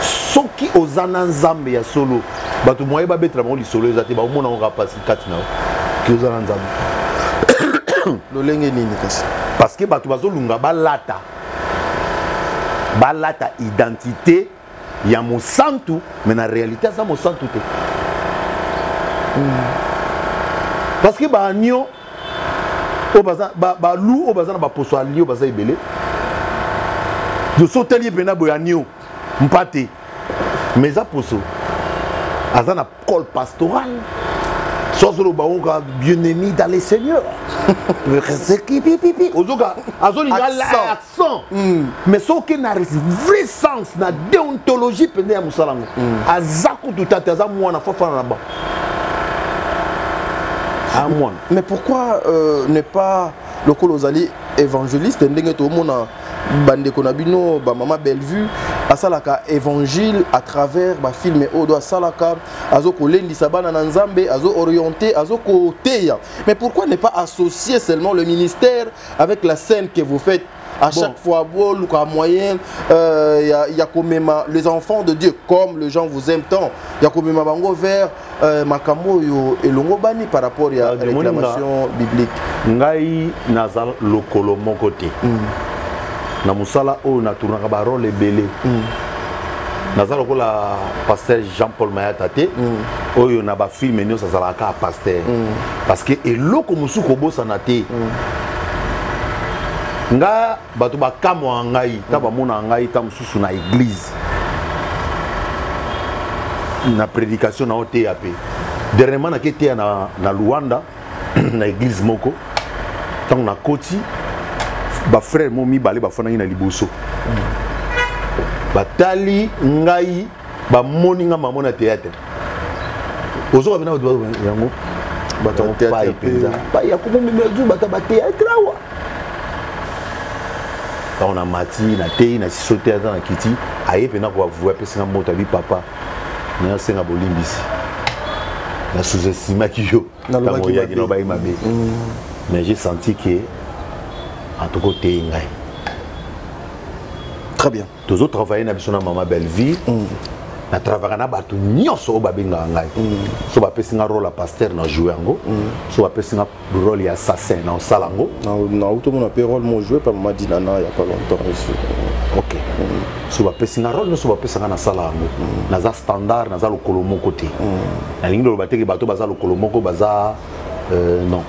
soki ozana nzambe ya solo batu moye ba betra mo li solo ezate ba omona nga pasi kati na ki ozana nzambe. Lolenge nini kasi? Parce que batu bazolunga balata identité ya mosantu mais na réalité ça mosantu te. Parce que ba nyo o baza ba lou o baza na ba poso ali o baza ebele de soteli pena boya nyo mpate mais za poso azana col pastoral sosolo ba onka bien-aimé dans les seigneurs. Ozoka azolinga l'accent. Mais ce qui n'a vrai sens na déontologie pende ya musalango. Azako tutata za mwana fofana na ba. Ah mwana. Mais pourquoi ne pas le colosali évangéliste ndenge to mona bande konabino ba mama Bellevue asalaka évangile à travers ba film odo asalaka azoko lendi sabana na nzambe azo orienté azoko teya. Mais pourquoi ne pas associer seulement le ministère avec la scène que vous faites à chaque fois ou à moyen il y a comme les enfants de Dieu comme les gens vous aiment tant il y a comme bango vers makamo yo elongo bani par rapport à la réclamation biblique ngai nazal lokolo mokote na musala o na tournaka ba rôle belé nazal lokola pasteur Jean-Paul Mayatate oyo na ba film nyo sazalaka pasteur parce que eloko musuko bosa na te nga bato bakamwa ngai ta bamona ngai ta mususu na église na prédication na OTAP dernièrement na kete na Luanda na église moko tant na koti ba frère momi balé ba fana na liboso batali ngai ba moni nga mama na théâtre ozo bana yango bato pa ipenza ba ya ko momi mezu bata ba théâtre wa on a mati na tei na sisote na kiti aye pena ko avouer pesa moto abi papa na senga bolimbisi na sous-estimé qui yo mais j'ai senti que en tout cas t'es ngai. Très bien. Tous autres travailler na biso na maman Belleville. Na travailler na batu nyonso babenga ngai. So ba pesinga rôle à pasteur na jouer ngo. So ba pesinga rôle ya assassin na salango. Na auto mon appel rôle mon jouer par maman Dinana il y a pas longtemps ici. OK. So ba pesinga rôle no so ba pesinga na salango. Na za standard na za lokolo moko te. Na lingi lo bateki bato baza lokolo moko baza non.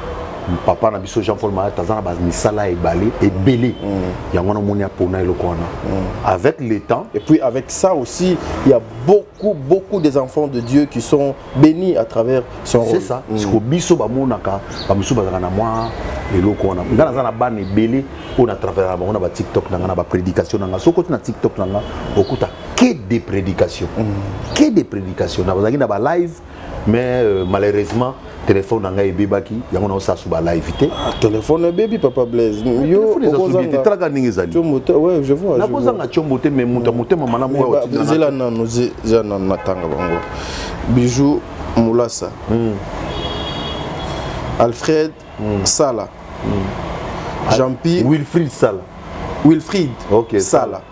Papa na biso Jean-Paul Marat tazana bas misala et balé et belé. Yango na monia pona elokona. Avec le temps et puis avec ça aussi il y a beaucoup des enfants de Dieu qui sont bénis à travers son rôle. C'est ça. Ce que biso ba monaka ba biso bazana na moi elokona. Ngana za na ban et belé on a travers on a ba TikTok na ngana ba prédication na soko na TikTok na okuta que des prédications. Que des prédications. Na bazaki na ba live mais malheureusement téléphone nanga ebebaki yango na osa suba live té téléphone baby papa Blaise yo ozanga traga ningezali ouais je vois na kozanga chombote mais muta mama na moi zela na zela na tanga bango Bijou Moulassa Alfred Sala Jean-Pierre Wilfried Sala Wilfried OK Sala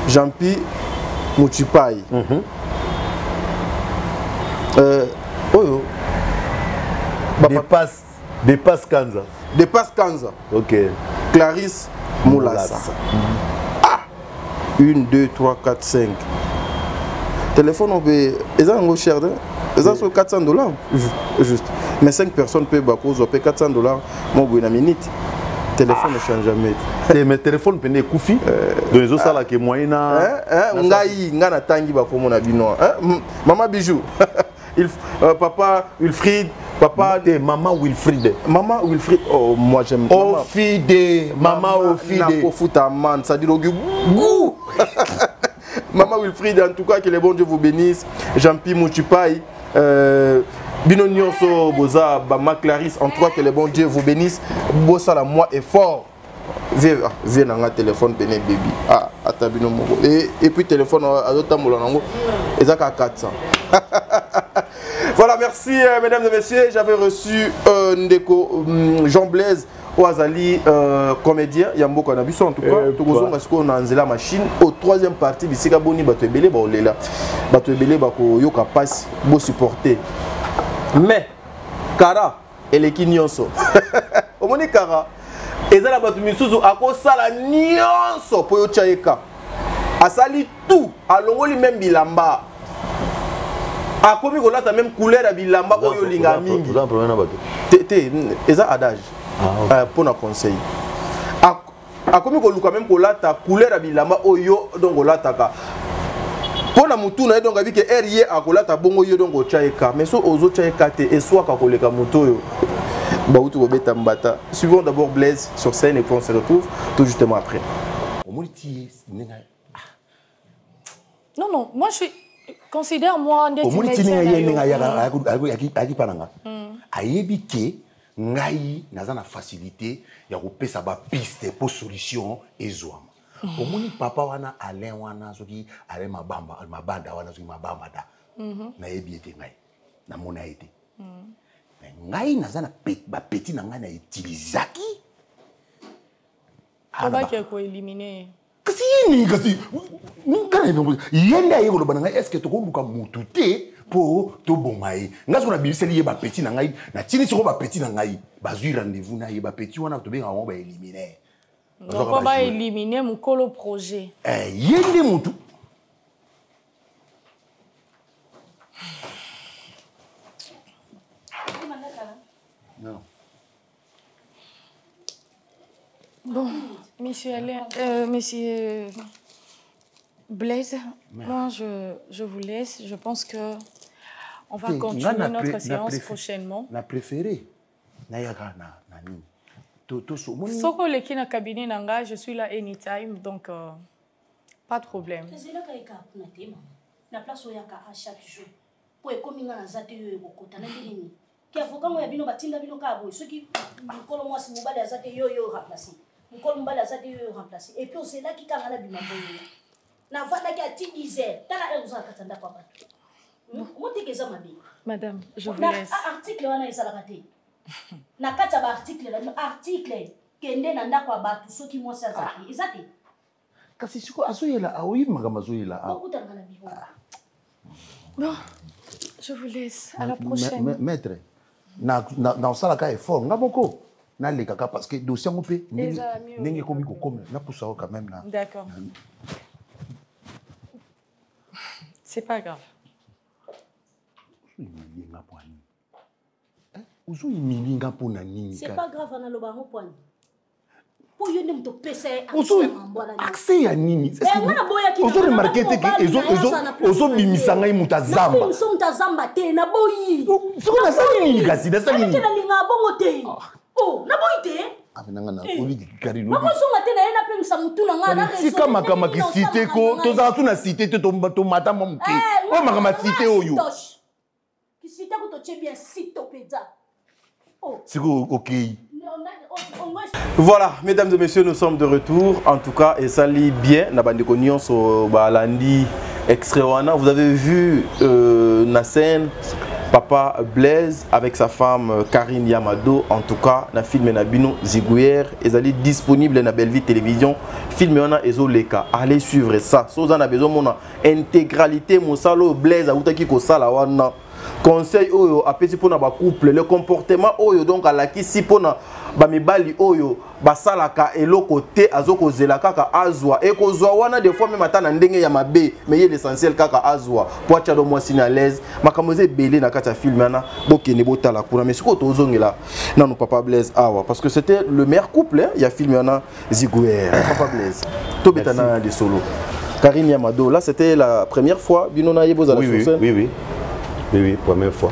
Jean-Pierre Muchipai Oyo Dépasse Kanza. Dépasse Kanza. OK. Clarisse Moulassa. Ah 1, 2, 3, 4, 5. Téléphone, on peut. Ils ont un cher. Ils ont $400. Juste. Mais 5 personnes peuvent payer $400. Moi, je une minute. Téléphone ne change jamais. Mais téléphone peine koufi. Donc les autres ça là que moyena. Ngai ngana tangi ba komo na bino. Maman Bijou. Papa Wilfried, papa de maman Wilfried. Maman Wilfried, oh moi j'aime. Ofide, maman Ofide. Nako futa man, ça dit le goût. Maman Wilfried, en tout cas que le bon Dieu vous bénisse. Jean-Pierre Mouchipai, Bino Nyonso Boza, Bama Clarisse, en tout cas que le bon Dieu vous bénisse. Bossa la moi est fort. Viens dans un téléphone béné baby. Ah, atabino mongo. Et puis téléphone à d'autres moulonango. Et ça à 400. Voilà, merci mesdames et messieurs. J'avais reçu Ndeko Jean Blaise Ouazali, comédien. Yambo Kanabiso en tout cas. Togozonga qu'on a la machine. Au troisième partie, d'ici Gaboni Batebele, Baolela. Batebele Bako Yoka passe, beau supporter. Mais, Kara, et les Kinyonso. Au moins, Kara. Et ça, la Batumisuzu, à cause ça, la Nyonso, pour Yochaeka. Asali tout, à l'ongoli même bilamba. A komi ko lata même couleur à bilamba oyo linga mingi. Et ça adage. Pour na conseil. A komi ko luka même ko lata couleur à bilamba oyo donc lata ka. Pour na mutu na donc abi ke RIE a ko lata bongo yo donc chaeka. Mais so ozo chaeka te et soit ka ko leka muto yo. Baoutu Bobeta Mbata. Suivons d'abord Blaise sur scène et puis on se retrouve tout justement après. Non, moi je suis. Considère-moi ngai naza na facilité ya kopesa ba piste pour solution ezwama omoni papa wana Alain wana soki ale mabanda wana soki mabamba da na yebi ete ngai na mona ete ngai naza na ba petit na ngai na utilizaki aba ko éliminer kasi yenda yego lo bananga est-ce que to ko luka mutu te po to bongai ngaso na bimiseli ye ba petit na ngai na tini siko ba petit na ngai bazui rendez-vous na ye ba petit wana to benga ngo ba éliminer donc ba éliminer mon colo projet yende mutu non. Bon, monsieur Alain, monsieur Blaise, moi je vous laisse. Je pense que on va continuer notre séance prochainement. Na préféré, na yaga na nani. Soko leki na cabinet nanga, je suis là anytime, donc pas de problème. C'est là qu'il y a un thème. Na place où il y a à chaque jour. Pour économiser na zate yo kokota na bilini. Ki avocat mo ya bino batinda bino ka boy. Soki mukolo mwasi mobali azate yo remplacer. Mukolo mobali azate yo remplacer. Et puis c'est là qui kanga na bimambo. Na vanda ki ati 10h. Tala e uzaka tanda kwa batu. Motikeza mabe. Madame, je vous laisse. Article wana ezalaka te. Na kata ba article kende na ndako batu soki mwasi azaki. Ezate. Kasi siko azoyela aoyi magama azoyela. Okutanga na biho. Bon, je vous laisse. À la prochaine. Maître, dans ça, la est fort. On a beaucoup. Na les caca parce que dossier on peut. N'engé comme comme na poussa quand même là. D'accord. C'est pas grave. C'est pas grave na loba ngopwani. Pour yone mto pesa accès ya nini? Ozo remarquer que ozo bimisanga imutazamba. Na bimisanga mutazamba te na boyi. Siko na sali nini kasi na sali nini? Na linga bongo te. Oh, na boyi te. Abenanga na oli karino. Makosonga te na yena pe msamutuna nga na réseau. Sika makama ki cité ko toza tuna cité te to mata mamuke. O makama cité oyo. Ki cité ko to che bien cité peza. Oh. Siko OK. Voilà, mesdames et messieurs, nous sommes de retour. En tout cas, et ça lit bien. Nabandeko Nyonso Balandi Extrewana. Vous avez vu na scène Papa Blaise avec sa femme Karine Yamado. En tout cas, na film Nabino Ziguer. Ils allaient disponible na Belleville Télévision. Film Yana Ezoleka. Allez suivre ça. Soza na besoin mon intégralité. Monsalo Blaise a outaki ko sala wana. Conseil oyo apesi pona ba couple le comportement oyo donc alaki si pona ba mibali oyo basalaka eloko te azoko zela kaka azwa e kozwa wana des fois même atana ndenge ya mabe mais l'essentiel kaka azwa poacha do moi sina l'aise makamoze belé na kata film yana bokene botala kuna mais siko tozongela nanu Papa Blaise awa parce que c'était le meilleur couple il y a film yana Ziguer Papa Blaise to betana de solo Karine Yamado là c'était la première fois binona yeboza la sur scène. Oui, première fois.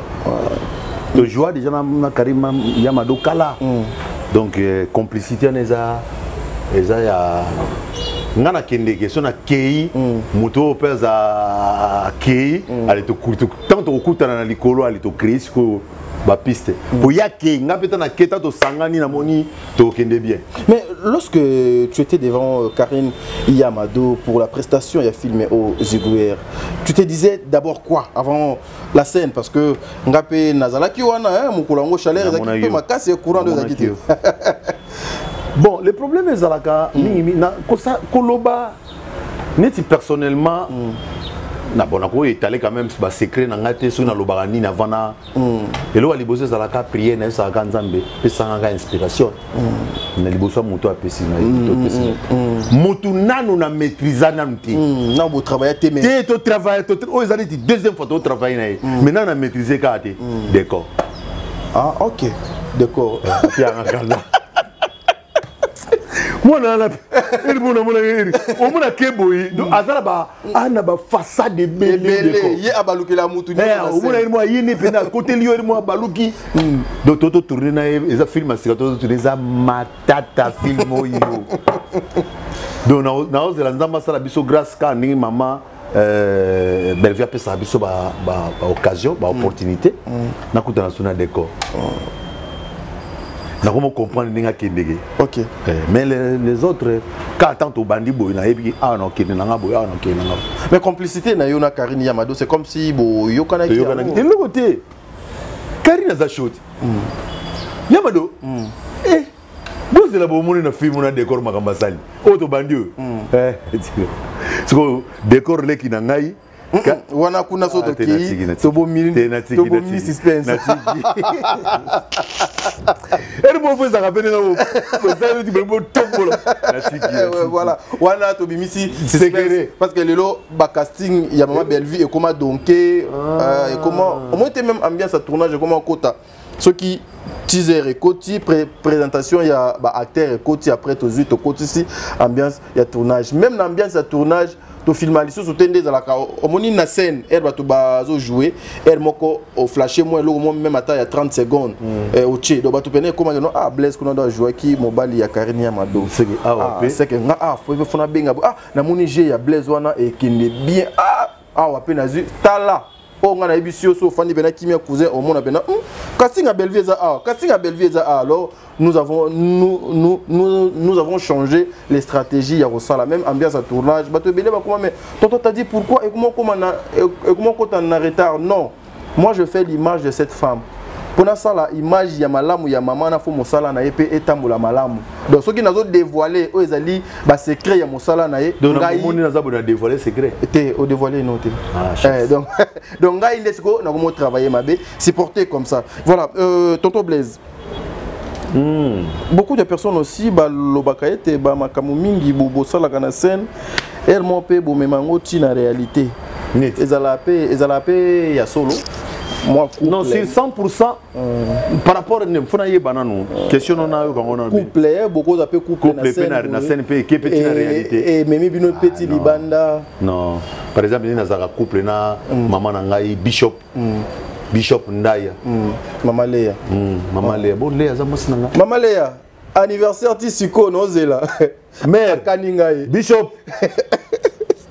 Le joie déjà na Karima Yamado Kala. Donc complicité neza ya ngana kende question na kei moto pesa kei ali to kurtu tanto okutana na likolo ali to créer ko ba piste pour ya kei ngapeta na keta to sangani na moni to kende bien. Mais lorsque tu étais devant Karine Yamado pour la prestation, il y a filmé au Ziguer, tu te disais d'abord quoi avant la scène? Parce que Ngapé Nazalaki wana mukulango chaleur ezaki ma casse courant de zakiti. Bon, le problème est zalaka mingi na koloba neti personnellement na bonako étalé quand même ba secret na ngate so na lobarani na vana et lo alibozo zalaka prier na sa kanzambe pesanga inspiration na liboso moto apesi na moto nanu na maîtriser nanu ti na bo travailler te mais te to travailler to o ezali ti deuxième fois to travailler na maintenant na maîtriser ka te d'accord. Ah OK, d'accord. Pierre Nganda mona la il mona iri o mona keboyi do azala ba ana ba façade belé ye abaluki la mutu ni o mona iri mo yini pena côté liyo iri mo abaluki do toto tourner na eza film asika toto tourner za matata film oyo do na ozela nzamba sala biso grâce ka ningi mama Belleville pesa biso ba occasion ba opportunité na kutana suna décor. Na comment comprendre ninga kendege. OK. Mais les autres quand tant au bandi boy na ebi ah non kenanga boy ah non kenanga. Mais complicité na yo na Karine Yamado c'est comme si bo yo kana ki. Et le côté Karine za shot. Yamado. Bo c'est la bo moni na film na décor makamba sali. Auto bandi. Siko décor leki na ngai wana kuna soto ki tobo mi suspense elle mo fait ça rappeler là ça dit bon tombola voilà wana tobi mi suspense parce que lelo ba casting ya Mama Belleville et comment donc et comment au moins même ambiance à tournage comment kota ce qui teaser et côté présentation il y a ba acteur et côté après to zuit to côté ici ambiance il y a tournage même l'ambiance à tournage to filma liso sotende za la ka omoni na scène elle va to bazo jouer elle moko au flasher moi le même à taille à 30 secondes au tché do ba to pene comment non ah Blaise qu'on doit jouer qui mobali ya Karine Yamado c'est que faut na benga na moni j'ai ya Blaise wana et qui n'est bien ah wa pe na zu tala oh on a ébissio so fani bena kimia cousin au monde bena Kassinga Bellevue za ah Kassinga Bellevue za ah alors nous avons changé les stratégies il y a aussi la même ambiance à tournage bato belé ba comment mais tonton t'a dit pourquoi et comment quand on a retard non moi je fais l'image de cette femme pour ça la image ya malamu ya maman na fo mosala na épée etambola malamu donc ceux qui nazo dévoiler o ezali ba secret ya mosala na ye donc moni naza bona dévoiler secret était au dévoiler noté donc ngai ndesiko na comment travailler mabe supporter comme ça voilà tonton Blaise. Beaucoup de personnes aussi ba lobaka ete ba makamu mingi bo sala kana scène elle mon pe bo memango ti na réalité ezala pe ya solo moi couple non c'est 100% par rapport ne fona yebana no question na yo kangona couple beaucoup za pe couple na scène pe ke petit na réalité et memi bino petit libanda non par exemple ni na za couple na maman na ngai Bishop Ndaya Mama Léa bon Léa za mosina nga Mama Léa anniversaire ti siko no zela mère kaninga Bishop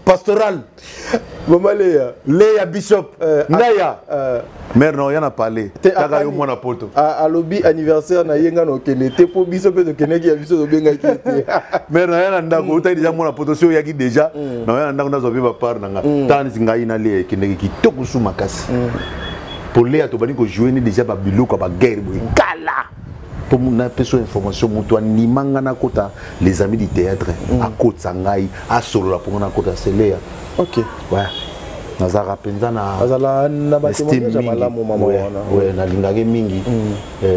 pastoral Mama Léa Bishop Ndaya mère non yana parler taka yo mwana poto alobi anniversaire na yenga no kenete po biso pe to keneki ya biso to benga kiti mère na yana ndako utai déjà mwana poto so yaki déjà na yana ndako na zo biba par nanga tani singa ina le keneki kitoko su makasi pour Léa to bani ko jouer ni déjà ba biloko ba guerre bo kala pour mon personne information mutua ni manga na kota les amis du théâtre à côté sangai à solo la pour na kota c'est Léa OK ouais nazara penza na azala na ba témoignage malamu mama wana ouais na lingage mingi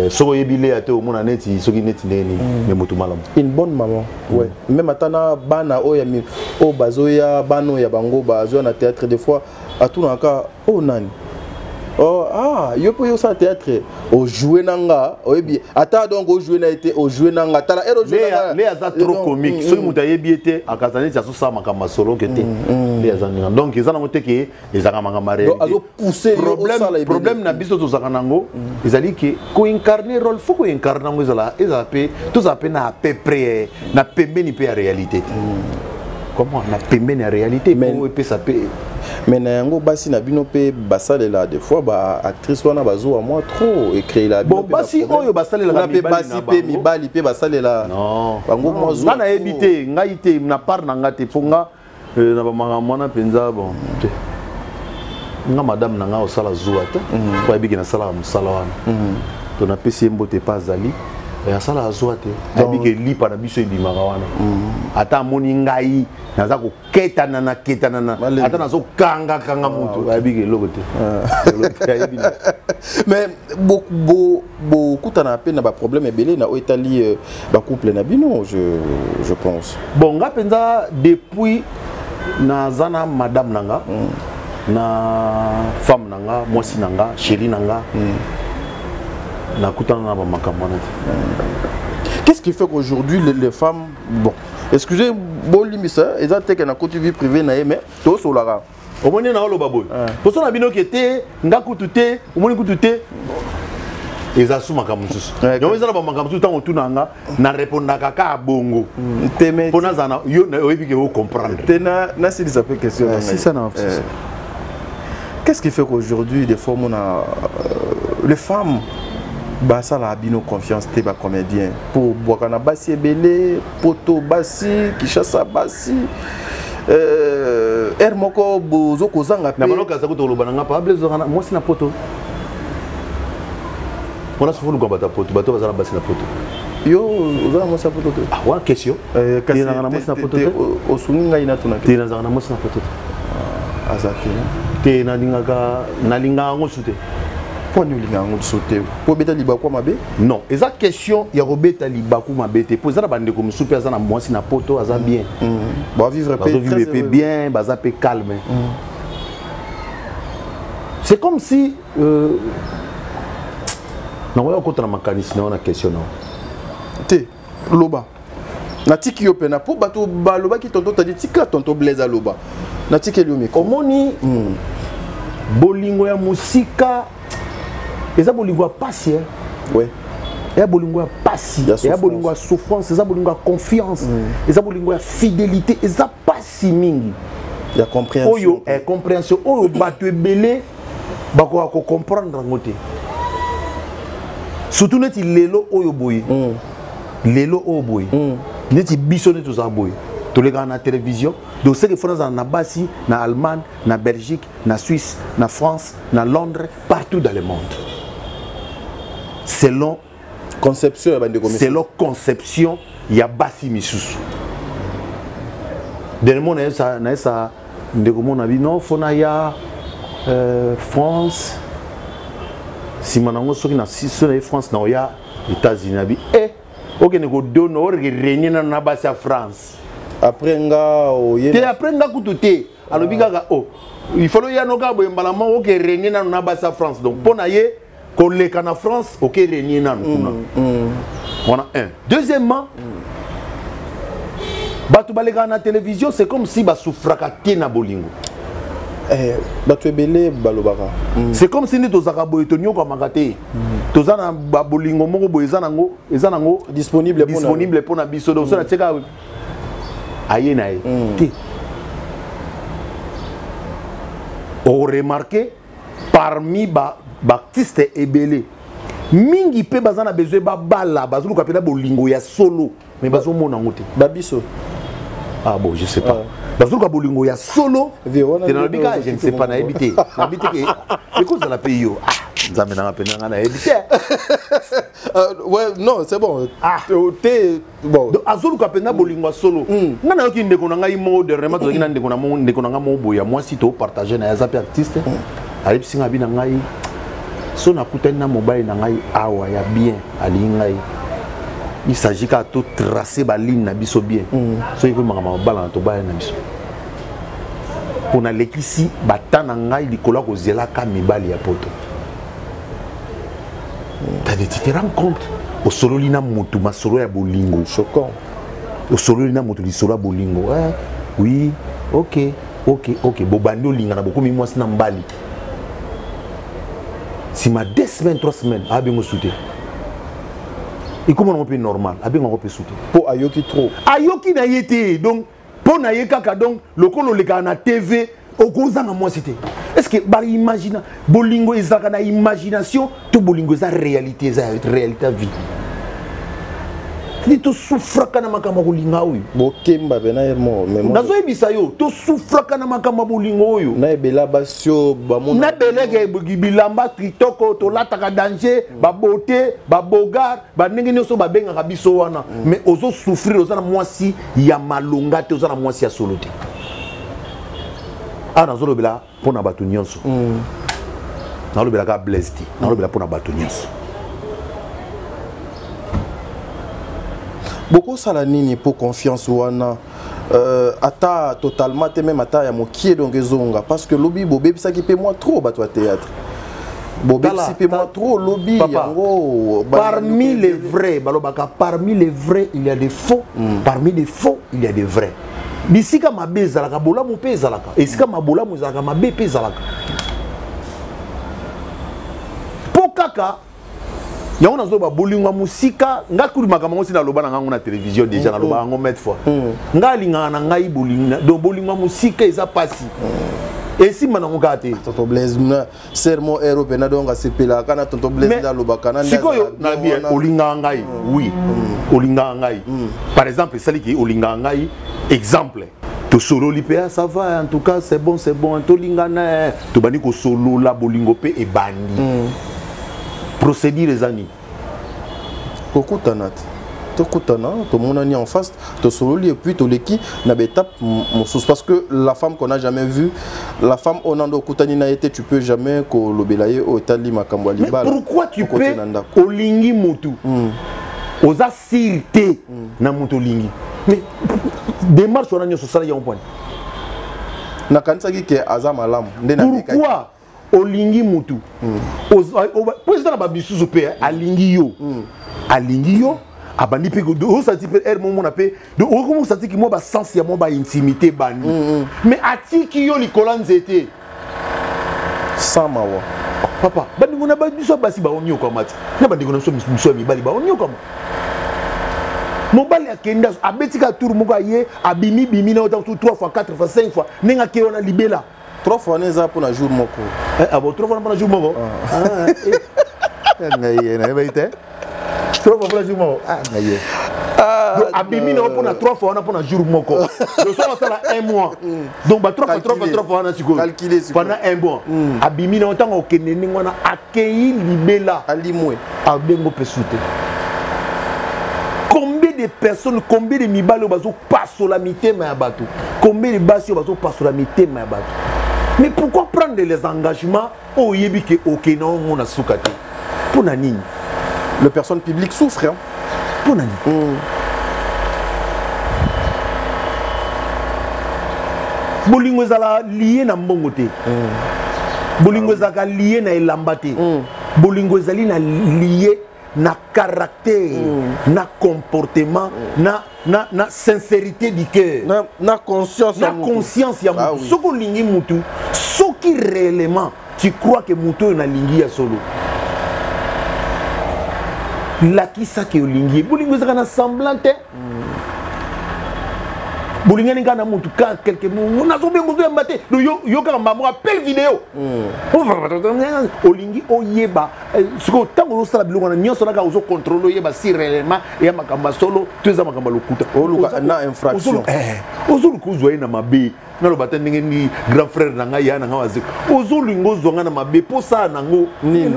soko yebile ate o mona neti soki neti neni mais mutu malamu une bonne maman ouais même atana bana o ya mi o bazoya bano ya bango bazo na théâtre des fois à tout naka o nani oh ah yo po yo sa théâtre o jouer nanga o yebi ata donc o jouer na été o jouer nanga tala ero jouer nanga les za trop comique so muta yebi été akazani ça so sa makama solo kete les za donc ils en ont été que les akama maré donc azo pousser problème na biso to zakanango ils ali que ko incarner rôle faut ko incarner ngo ezala pe tout ça pe na à peu près na pembeni pe réalité comment na pembeni réalité pour pe ça pe mais nango basi na bino pe basalela des fois ba actrice wana bazo à moi trop et créer la bon basi oyo basalela na pe basi pe mibali pe basalela non bango moi zo na éviter ngai te na part na ngate fonga na ba manga mwana penza bon nga madame na nga osala zuwa te ko ebiki na sala musala wana to na pesi mbote pas zali ya sala azwa te abike lipa na biso ebimaka wana ata moni ngai naza ko ketana na ata nazo kanga mutu abike loko te mais bo kutana pe na ba problème ebele na Italie ba couple na bino je pense bon nga penza depuis na zana madame nanga na femme nanga mwasi nanga chérie nanga qu'est-ce qui fait qu'aujourd'hui les femmes bon excusez bon limisa exactement que na côté vie privée na mais to solara au moins na oloba boy pour ça na bino kete ngakutu te au moins kutu te ezasu makamususu yo ezala ba makamususu tango tunanga na répondre kaka bongo teme pona zana yo oyebi ke comprendre na si ça peut question si ça na qu'est-ce qui fait qu'aujourd'hui des fois on a les femmes bah ça la bino confiance t'es pas comédien pour boire na bassi belé poto bassi kishasa bassi moko bozo kozanga na maloka za kutoloba nga pa blezo na moi si na poto on a souvent le bata poto bato bazala bassi na poto yo ozala moi sa poto ah wa question kasi na moi na poto osunga ina tuna te na za na moi na poto azaki te na linga ngo sute pour nous linga sauter pour beta libaku mabe non eza question ya robeta libaku mabe te pour ça bande comme souper ça na mwasi na poto aza bien ba vivre très bien baza pe calme c'est comme si non on contre la mécanicien on a question non te loba na tiki yo pena pour bato ba loba ki tonto tadi tika tonto Blaise loba na tiki yo miko omoni bolingo ya musika eza bolingo ya pasi ouais eza bolingo ya pasi eza bolingo ya souffrance eza bolingo ya confiance eza bolingo ya fidélité eza pasi mingi ya compréhension oyo compréhension oyo bato ebele bako ko comprendre ngote surtout neti lelo oyo boy lelo oyo boy neti biso neto za boy to les gars na télévision donc c'est que France na Basi na Allemagne na Belgique na Suisse na France na Londres partout dans le monde selon conception ya Basi misusu dernièrement na esa ndeko mona bi non fona ya France si manango soki na France na ya États-Unis bi OK ne go dono régner na Basi à France après nga te après nga kututé alors bigaka il faut y anoka bo mbalama OK régner na Basi à France donc pona ye ko leka na France OK régner na kuna voilà un deuxièmement batu baleka na télévision c'est comme si ba souffraka na bolingo batu ebele balobaka c'est comme si nous tozaka boy to nyoko makate tozana ba bolingo moko boy ezanango disponible pour na biso donc ça na cheka aye na te on remarqué parmi ba artiste ebele mingi pe bazana besoin ba bala bazulu kapela bolingo ya solo mais bazo mona ngote ba biso ah bon je sais pas bazulu ka bolingo ya solo te na bika je ne sais pas na habité que cause la pays yo nzambe na ngapena na habité ouais non c'est bon bon azulu kapena bolingo ya solo nana yoki ndeko na ngai mo de vraiment to ndeko na mo ndeko na nga mo boya moi si to partager na ya artiste ali singa bi na ngai so na kutani na mobile na ngai awa ya bien ali ngai il s'agit qu'à tout tracer ba ligne na biso bien so il faut mama bala to ba na biso pour na lekisi batana ngai likola ko zela ka mibali ya poto tu te rends compte au solo lina mutu masolo ya bolingo choquant au solo lina mutu li solo bolingo oui OK bobandi olinga na beaucoup mi mwasi na mbali si ma 2 semaines 3 semaines abi mo souté et comment on peut normal abi on peut souté pour ayoki trop ayoki na yete donc pour na yekaka donc le kolo le na TV okozanga moi c'était est-ce que ba imagine bolingo ezaka na imagination to bolingo za réalité vie ni to souffra kana makama bolinga oyo bokemba bena yermo mais nazo ebisa yo to souffra kana makama bolingo oyo na ebela basio ba mona na belege bilamba kitoko to lataka danger ba beauté ba bogar ba ndenge nyoso ba benga ka biso wana mais ozo souffrir ozana mwasi ya malonga te ozana mwasi ya solo te ana zolo bela pona batu nyonso na lo bela ka blessed na lo bela pona batu nyonso beaucoup sala nini pour confiance wana ata totalement te même ata ya mokie donc ezonga parce que lobby bobé ça qui paie moi trop bato théâtre bobé si paie moi trop lobby yango parmi les vrais balobaka parmi les vrais il y a des faux parmi les faux il y a des vrais bisika mabe ezalaka bolamu pe ezalaka esika mabolamu ezalaka mabe pe ezalaka po kaka yango nazo ba bolinga musika ngakuri makambo aussi na loba na ngango na télévision déjà na loba ngo mettre fois ngalinga na ngai bolinga do bolinga musika eza pasi et si manango kate tonto Blaise na sermo européen donc asepela kana tonto Blaise na loba kana sikoyo na bien olinga ngai oui olinga ngai par exemple saliki olinga ngai exemple to solo lipea ça va en tout cas c'est bon to lingana to bani ko solo la bolingo pe e bandi procédure les années kokutana tokutana to monani en face to solo li et puis to leki na étape parce que la femme qu'on a jamais vue la femme on en okutani na été tu peux jamais ko lobelaye au tali makambo ali bala mais pourquoi tu peux olingi mutu oza sirte na mutu lingi mais démarche on a nyoso sala ya on point na kanisa ki ke azama lam ndena pourquoi olingi mutu président ba bisusu pe alingi yo abandi pe o sati pe er mo na pe do o ko mo sati ki mo ba sens ya mo ba intimité bani mais atiki yo likola nzete sama wa papa bandi ngona ba biso basi ba onyo kwa mati na bandi ngona so mi bali ba onyo kwa mobali akenda abetika tour moko ye abimi na ota 3 fois 4 fois 5 fois nenga ke ona libela 3 fois on est pour un jour moko. Ah bon, 3 fois pour un jour moko. Donc, abimi na pour 3 fois on pour un jour moko. Le soir ça là 1 mois. Donc 3 fois on a calculé pendant 1 mois. Abimi na tant au keneni on a accueilli libela alimwe. Abengo pesute. Combien de personnes, combien de mibalo bazo passo la mité ma bateau. Combien de basio bazo passo la mité ma bateau. Mais pourquoi prendre les engagements au yebi ke okena on a soukate? Pour nani? Les personnes publiques souffrent. Hein? Pour nani? Bolingo ezala lié na mbongote. Bolingo ezala lié na elambate. Bolingo ezali na lié na caractère, na comportement, na sincérité du cœur, na conscience, na conscience ya mutu. Ce qu'on lingi mutu, ce qui réellement tu crois que mutu na lingi ya solo. La qui ça que lingi, bolingo ezala na semblante. Bolingo ninga na mutu ka quelque on a zombé mutu mbate. Yo ka mama appel vidéo. Olingi oyeba ce que tant que ça la biloko na nyoso na ka ozo contrôler oyeba si réellement ya makamba solo tuza makamba lokuta oluka na infraction ozo lukuzwa na mabe na lo batendenge ni grand frère na ngai ya na ngawaze ozo lingo zonga na mabe po ça nango nini.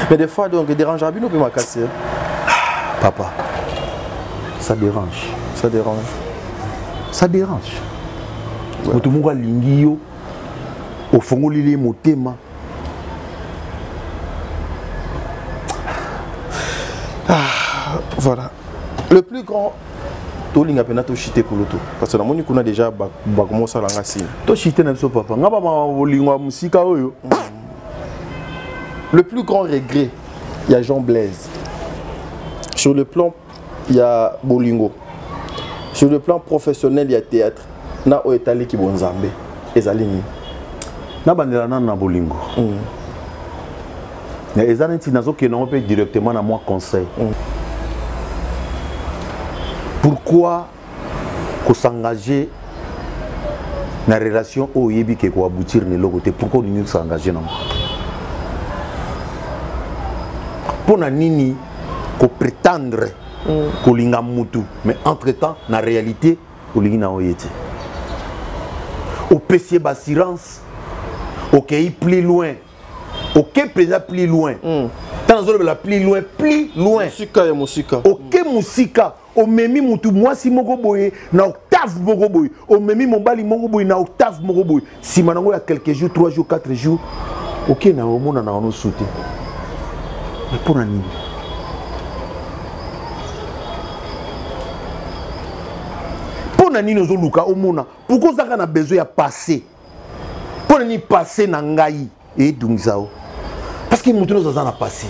Mais des fois donc dérange abino pe makasi. Papa, ça dérange. Ça dérange. Ça dérange. Mutu mungu alingi yo ofongolile motema. Voilà. Le plus grand tolinga pena to chité koloto parce que na moni kuna déjà ba commencer la ngasi. To chité na so papa. Ngaba ma bolingwa musika oyo. Le plus grand regret, il y a Jean Blaise. Sur le plan, il y a Bolingo. Sur le plan professionnel, il y a théâtre. Na o etali ki bonzambe. Ezalini. Na bandela na Bolingo. Na ezalini nazo ke na peut directement na moi conseil. Pourquoi ko s'engager na relation au yebi ke ko aboutir ne lokote pourquoi nous s'engager non? Pour na nini ko prétendre ko linga mutu mais entre-temps na réalité ko lingi na oyete. Au PC d'assurance, ok, plus loin, ok, présent plus loin. Tant que la plus loin, Musika et musika. Ok, musika. Au memi mutu, moi si moko boye, na octave moko boye. Au memi mon bali moko boye, na octave moko boye. Si manango ya quelques jours, 3 jours, 4 jours, ok, na omona na ono sauté. Mais pour nani? Nani nozo luka omona pourquoi ça a besoin de passer pour ni passer na ngai et dungzao parce que mutu nozo na passer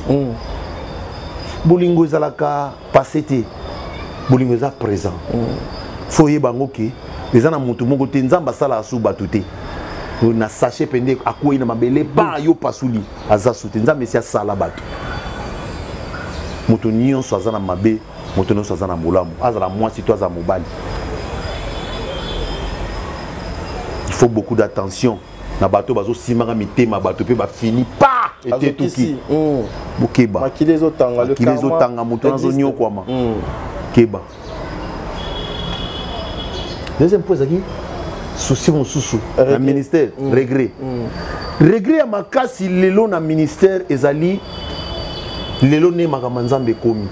bolingo ezalaka passer te bolingo eza présent foye bango ke ezana mutu moko te nzamba sala asu batute na sachet pende akoyi na mabele ba yo pasuli aza sute nzamba esi asala batu mutu nyonso aza na mabe mutu nyonso aza na molamu azala mwasi to aza mobali. Il faut beaucoup d'attention. Na bateau bazo simanga mitema bateau pe ba fini pa et tout qui. Bokeba. Makile zo tanga le karma. Makile zo tanga mutu nazo nyo kwama. Keba. Deuxième point aquí. Souci mon sousou. Le ministère regret. Regret à makasi lelo na ministère ezali lelo ne makamanzambe komi.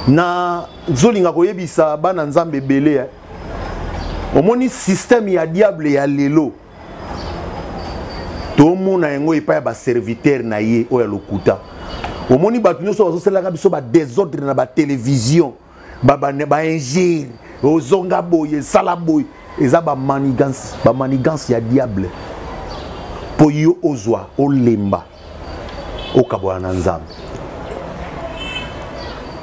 Na zolinga koyebisa bana nzambe belé. Au moni système ya diable ya lelo to mona yango epa ya ba serviteur na ye o ya lokuta au moni batu nyoso bazoselaka biso ba désordre na ba télévision ba ingérer ozonga boye sala boye eza ba manigance ya diable po yo ozwa olemba okabwana na nzambe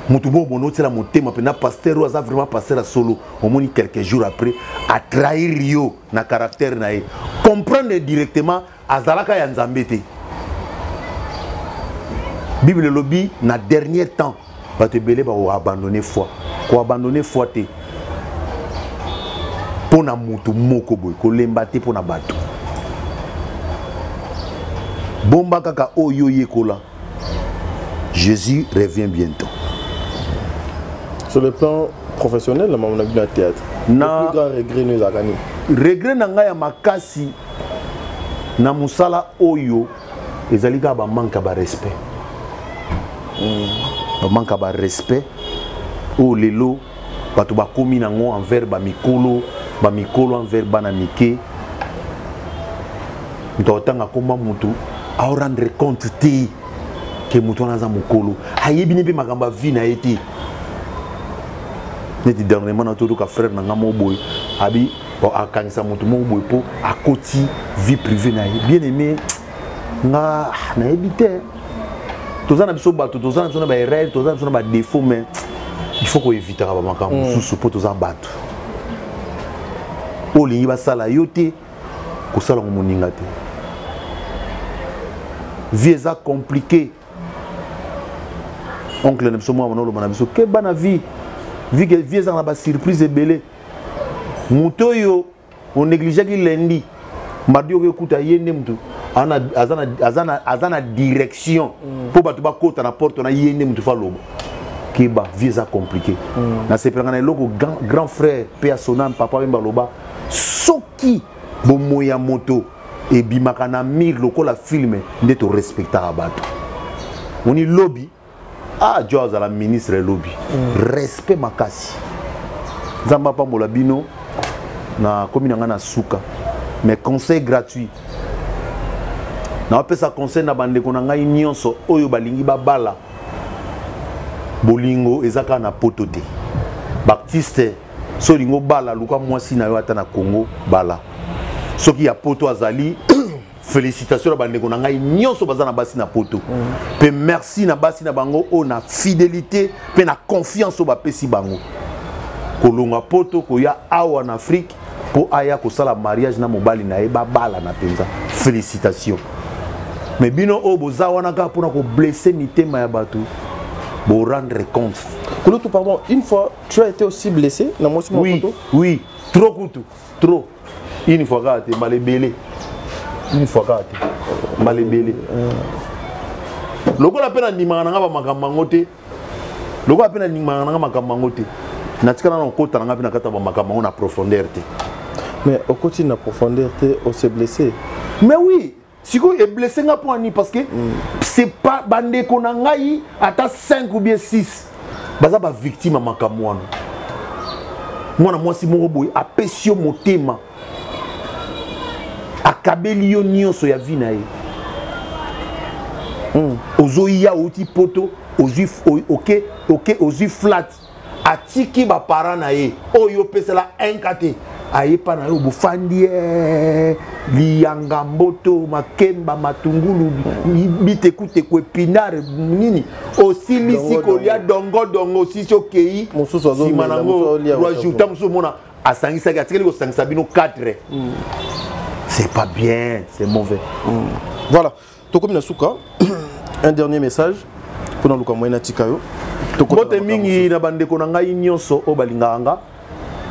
mutu bo bono tela motema pena pasteur oza vraiment pasteur solo au moins quelques jours après a trahir yo na caractère na ye comprendre directement azalaka ya nzambe te Bible lobby na dernier temps ba te belé ba abandonner foi ko abandonner foi te pona mutu moko boy kolemba te pona bato bomba kaka oyo yekola Jésus revient bientôt. Sur le plan professionnel, on a vu le théâtre. Le plus grand regret nous a gagné. Regret nanga ya makasi na musala oyo ezalika ba manka ba respect. Ba manka ba respect o lelo bato ba komi nango envers ba mikolo envers bana mike. Ndotanga komba mutu a rendre compte te que mutu anaza mukolo. Ayebi ne be makamba vie na été. Neti dernièrement na todo ka frère nanga mo boy abi bon akanisa mutu mo boy po akoti vie privée na ye bien aimé nga na ebité tozana biso bato tozana biso na ba erreur tozana biso na ba défaut mais il faut qu'on évite ba makambo susu po tozana bato olingi basala yo te kosala ngo moninga te vie eza compliqué oncle na biso mwa manolo na biso ke bana vie vu que vie ezala ba surprise ebele muto yo on néglige ki lundi mardi yo kuta yende mutu azana direction pour bato ba kota na porte na yende mutu fa lobo ke ba vie eza compliqué na sepelanga na loko grand frère père sonam papa bemba loba soki bo moya moto et bimaka na mir lokola film nde to respectera bato oni lobby ah Dieu la ministre lobby respect makasi zamba pambola bino na komina nga na suka mais conseil gratuit na pesa conseil na bande ko na ngai nyonso oyo balingi babala bolingo ezaka na potote baptiste so lingo bala luka mwasi na yo ata na Congo bala soki ya poto azali félicitations à bande ko na ngai nyonso bazana basi na poto pe merci na basi na bango o na fidélité pe na confiance au bapesi bango kolonga poto ko ya awa en Afrique pour aya ko sala mariage na mobali na e babala na penza félicitations mais bino o boza wana ka pour na ko blesser ni tema ya bato bo rendre compte Kouloutou pardon une fois tu as été aussi blessé na moi oui oui trop Koutou trop une fois ka te malebele une fois ka malebele lokola pena ndimanga nga ba makambango te lokola pena ndimanga nga makambango te natikana na kota nga pena kata ba makambango na profondeur te mais au côté na profondeur te on s'est blessé mais oui si ko est blessé nga pour ani parce que c'est pas bande ko na ngai ata 5 ou bien 6 baza ba victime makamwana mwana mwasi moko boy apesio motema akabeli yo nyonso ya vie na ye ozoya oti poto ozwi ok ozwi flat atiki ba parents na ye oyo pesela enkate ayepa na yo bofandi liyanga mboto makemba matungulu bitekute ko epinare nini osilisi kolia dongo sisi okei sima nango rajouta muso mona asangisaki atikeli kosangisa bino 4 c'est pas bien, c'est mauvais. Voilà. Tokomi Nasuka, un dernier message pour nous Moina Tikayo. Bote mingi na bande ko nanga nyonso o balinganga.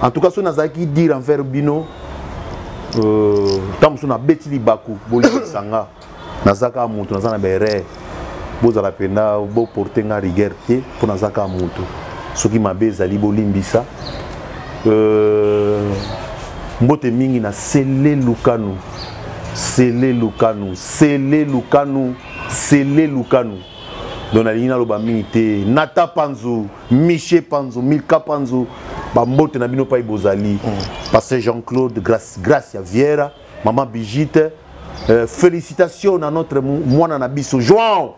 En tout cas, so nazaki dire envers bino tam so na betili baku boli sanga. Nazaka mutu nazana bere. Bozala pena bo porter nga rigueur pour nazaka mutu. Soki mabeza li bolimbisa. Mbote mingi na Sele Lukanu dona lina loba mingi te Nata Panzo Miché Panzo Milka Panzo ba mbote na bino pa ibozali Pasteur Jean-Claude Gracia Viera Maman Brigitte félicitations à notre mwana na biso João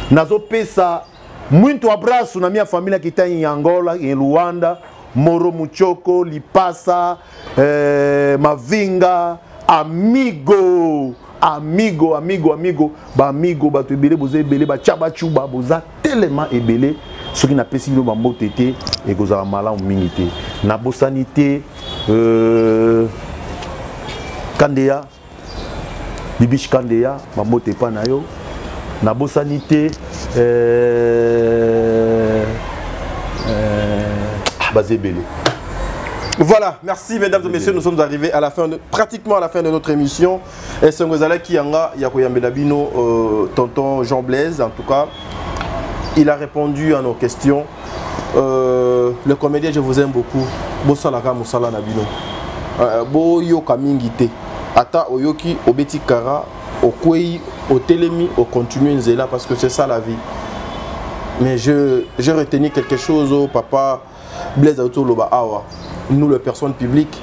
nazo pesa muito abraço na minha família que está em Angola em Luanda Moro Muchoko, Lipasa, Mavinga, amigo, ba amigo, ba tu ebele boza ebele ba chaba chuba boza tellement ebele ce qui n'a pas si le bambo tété et goza mala mingi te na bosanité Kandeya Bibish Kandeya bambo te pa na yo na bosanité bazebele Voilà, merci mesdames et messieurs, nous sommes arrivés à la fin pratiquement à la fin de notre émission. Et ce que qui yanga Yakoyambelabino, tonton Jean Blaise, en tout cas, il a répondu à nos questions. Le comédien, je vous aime beaucoup. Bosalaka Moussala Nabino. Boyo Kamingite. Ata Oyoki, Obeti Kara, Okwei, Otelemi, au continuer Nzela, parce que c'est ça la vie. Mais j'ai retenu quelque chose au papa Blaise Autoloba Awa. Nous, les personnes publiques,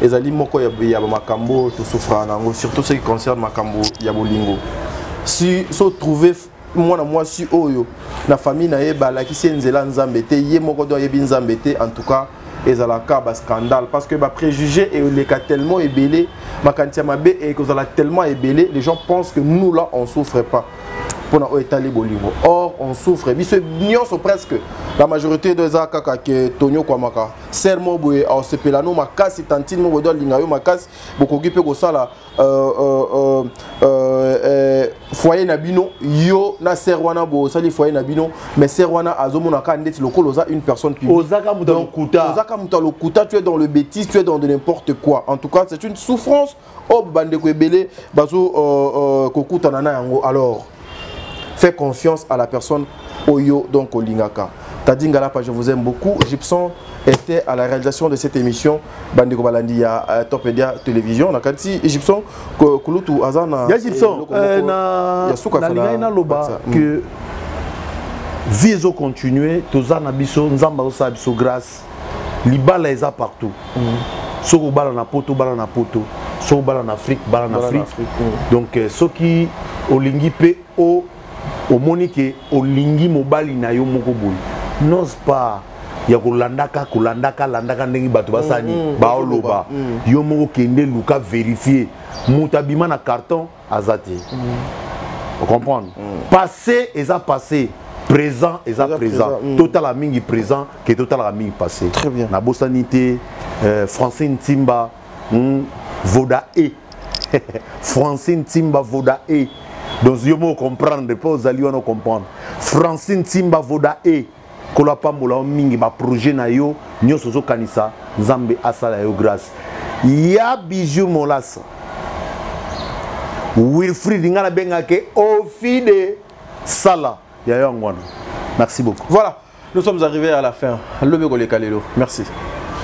les aliments moko ya makambo tout souffrant surtout ce qui concerne makambo ya bolingo. Si trouver moi si oyo na famille na yeba la ki senzela nzambete ye moko do yebi nzambete en tout cas ezalaka ba scandale parce que ba préjugé et les cas tellement ébélé makantia mabe et que ça tellement ébélé les gens pensent que nous là on souffre pas. Or, on souffre. Presque la majorité des Akaka qui Tonio Kwamaka. Sermo Boué, au Sepelano, Makasi, Tantine, Mobodo, Lingayo, Makasi, Bokogi Pegosala, foyer Nabino, Yo, na Serwana Bo, Sali foyer Nabino, mais Serwana Azomonaka, Net, Lokoloza, une personne publique. Osaka Moutalokuta. Osaka Moutalokuta, tu es dans le bêtise, tu es dans de n'importe quoi. En tout cas, c'est une souffrance. Oh, Bandekwebele, Bazo, Kokutanana Yango. Alors, fais confiance à la personne Oyo, donc au Lingaka. Tadingalapa, je vous aime beaucoup. Gibson était à la réalisation de cette émission. Bandeko Balandi à Top Media Télévision. On a dit Gibson, Kulutu Azana. Il y a Gibson. Na loba que viso continuer. Tozana biso, Nzamba osa biso grâce. Libala eza partout. Soko bala na poto, bala na poto. Soko bala na Afrique, bala na Afrique. Donc ceux qui olingi pe o au monique olingi mobali na yo moko boy n'ose pas ya kolandaka landaka ndengi bato basani baoloba yo moko kende luka vérifier mutabima na carton azati vous comprenez passé eza passé présent eza présent total a mingi présent que total a mingi passé très bien na bosanité Francine Timba Voda e Francine Timba Voda e. Donc, je vais comprendre, pas aux alliés, on comprendre. Francine Timba Voda e, Kolapa Moula Mingi, ma projet na yo, Nyo Soso Kanisa, Zambe Asala yo grâce. Ya bijou molas. Wilfried Ngala Bengake, Ofide Sala. Ya yo angwana. Merci beaucoup. Voilà, nous sommes arrivés à la fin. Le Begole Kalelo. Merci.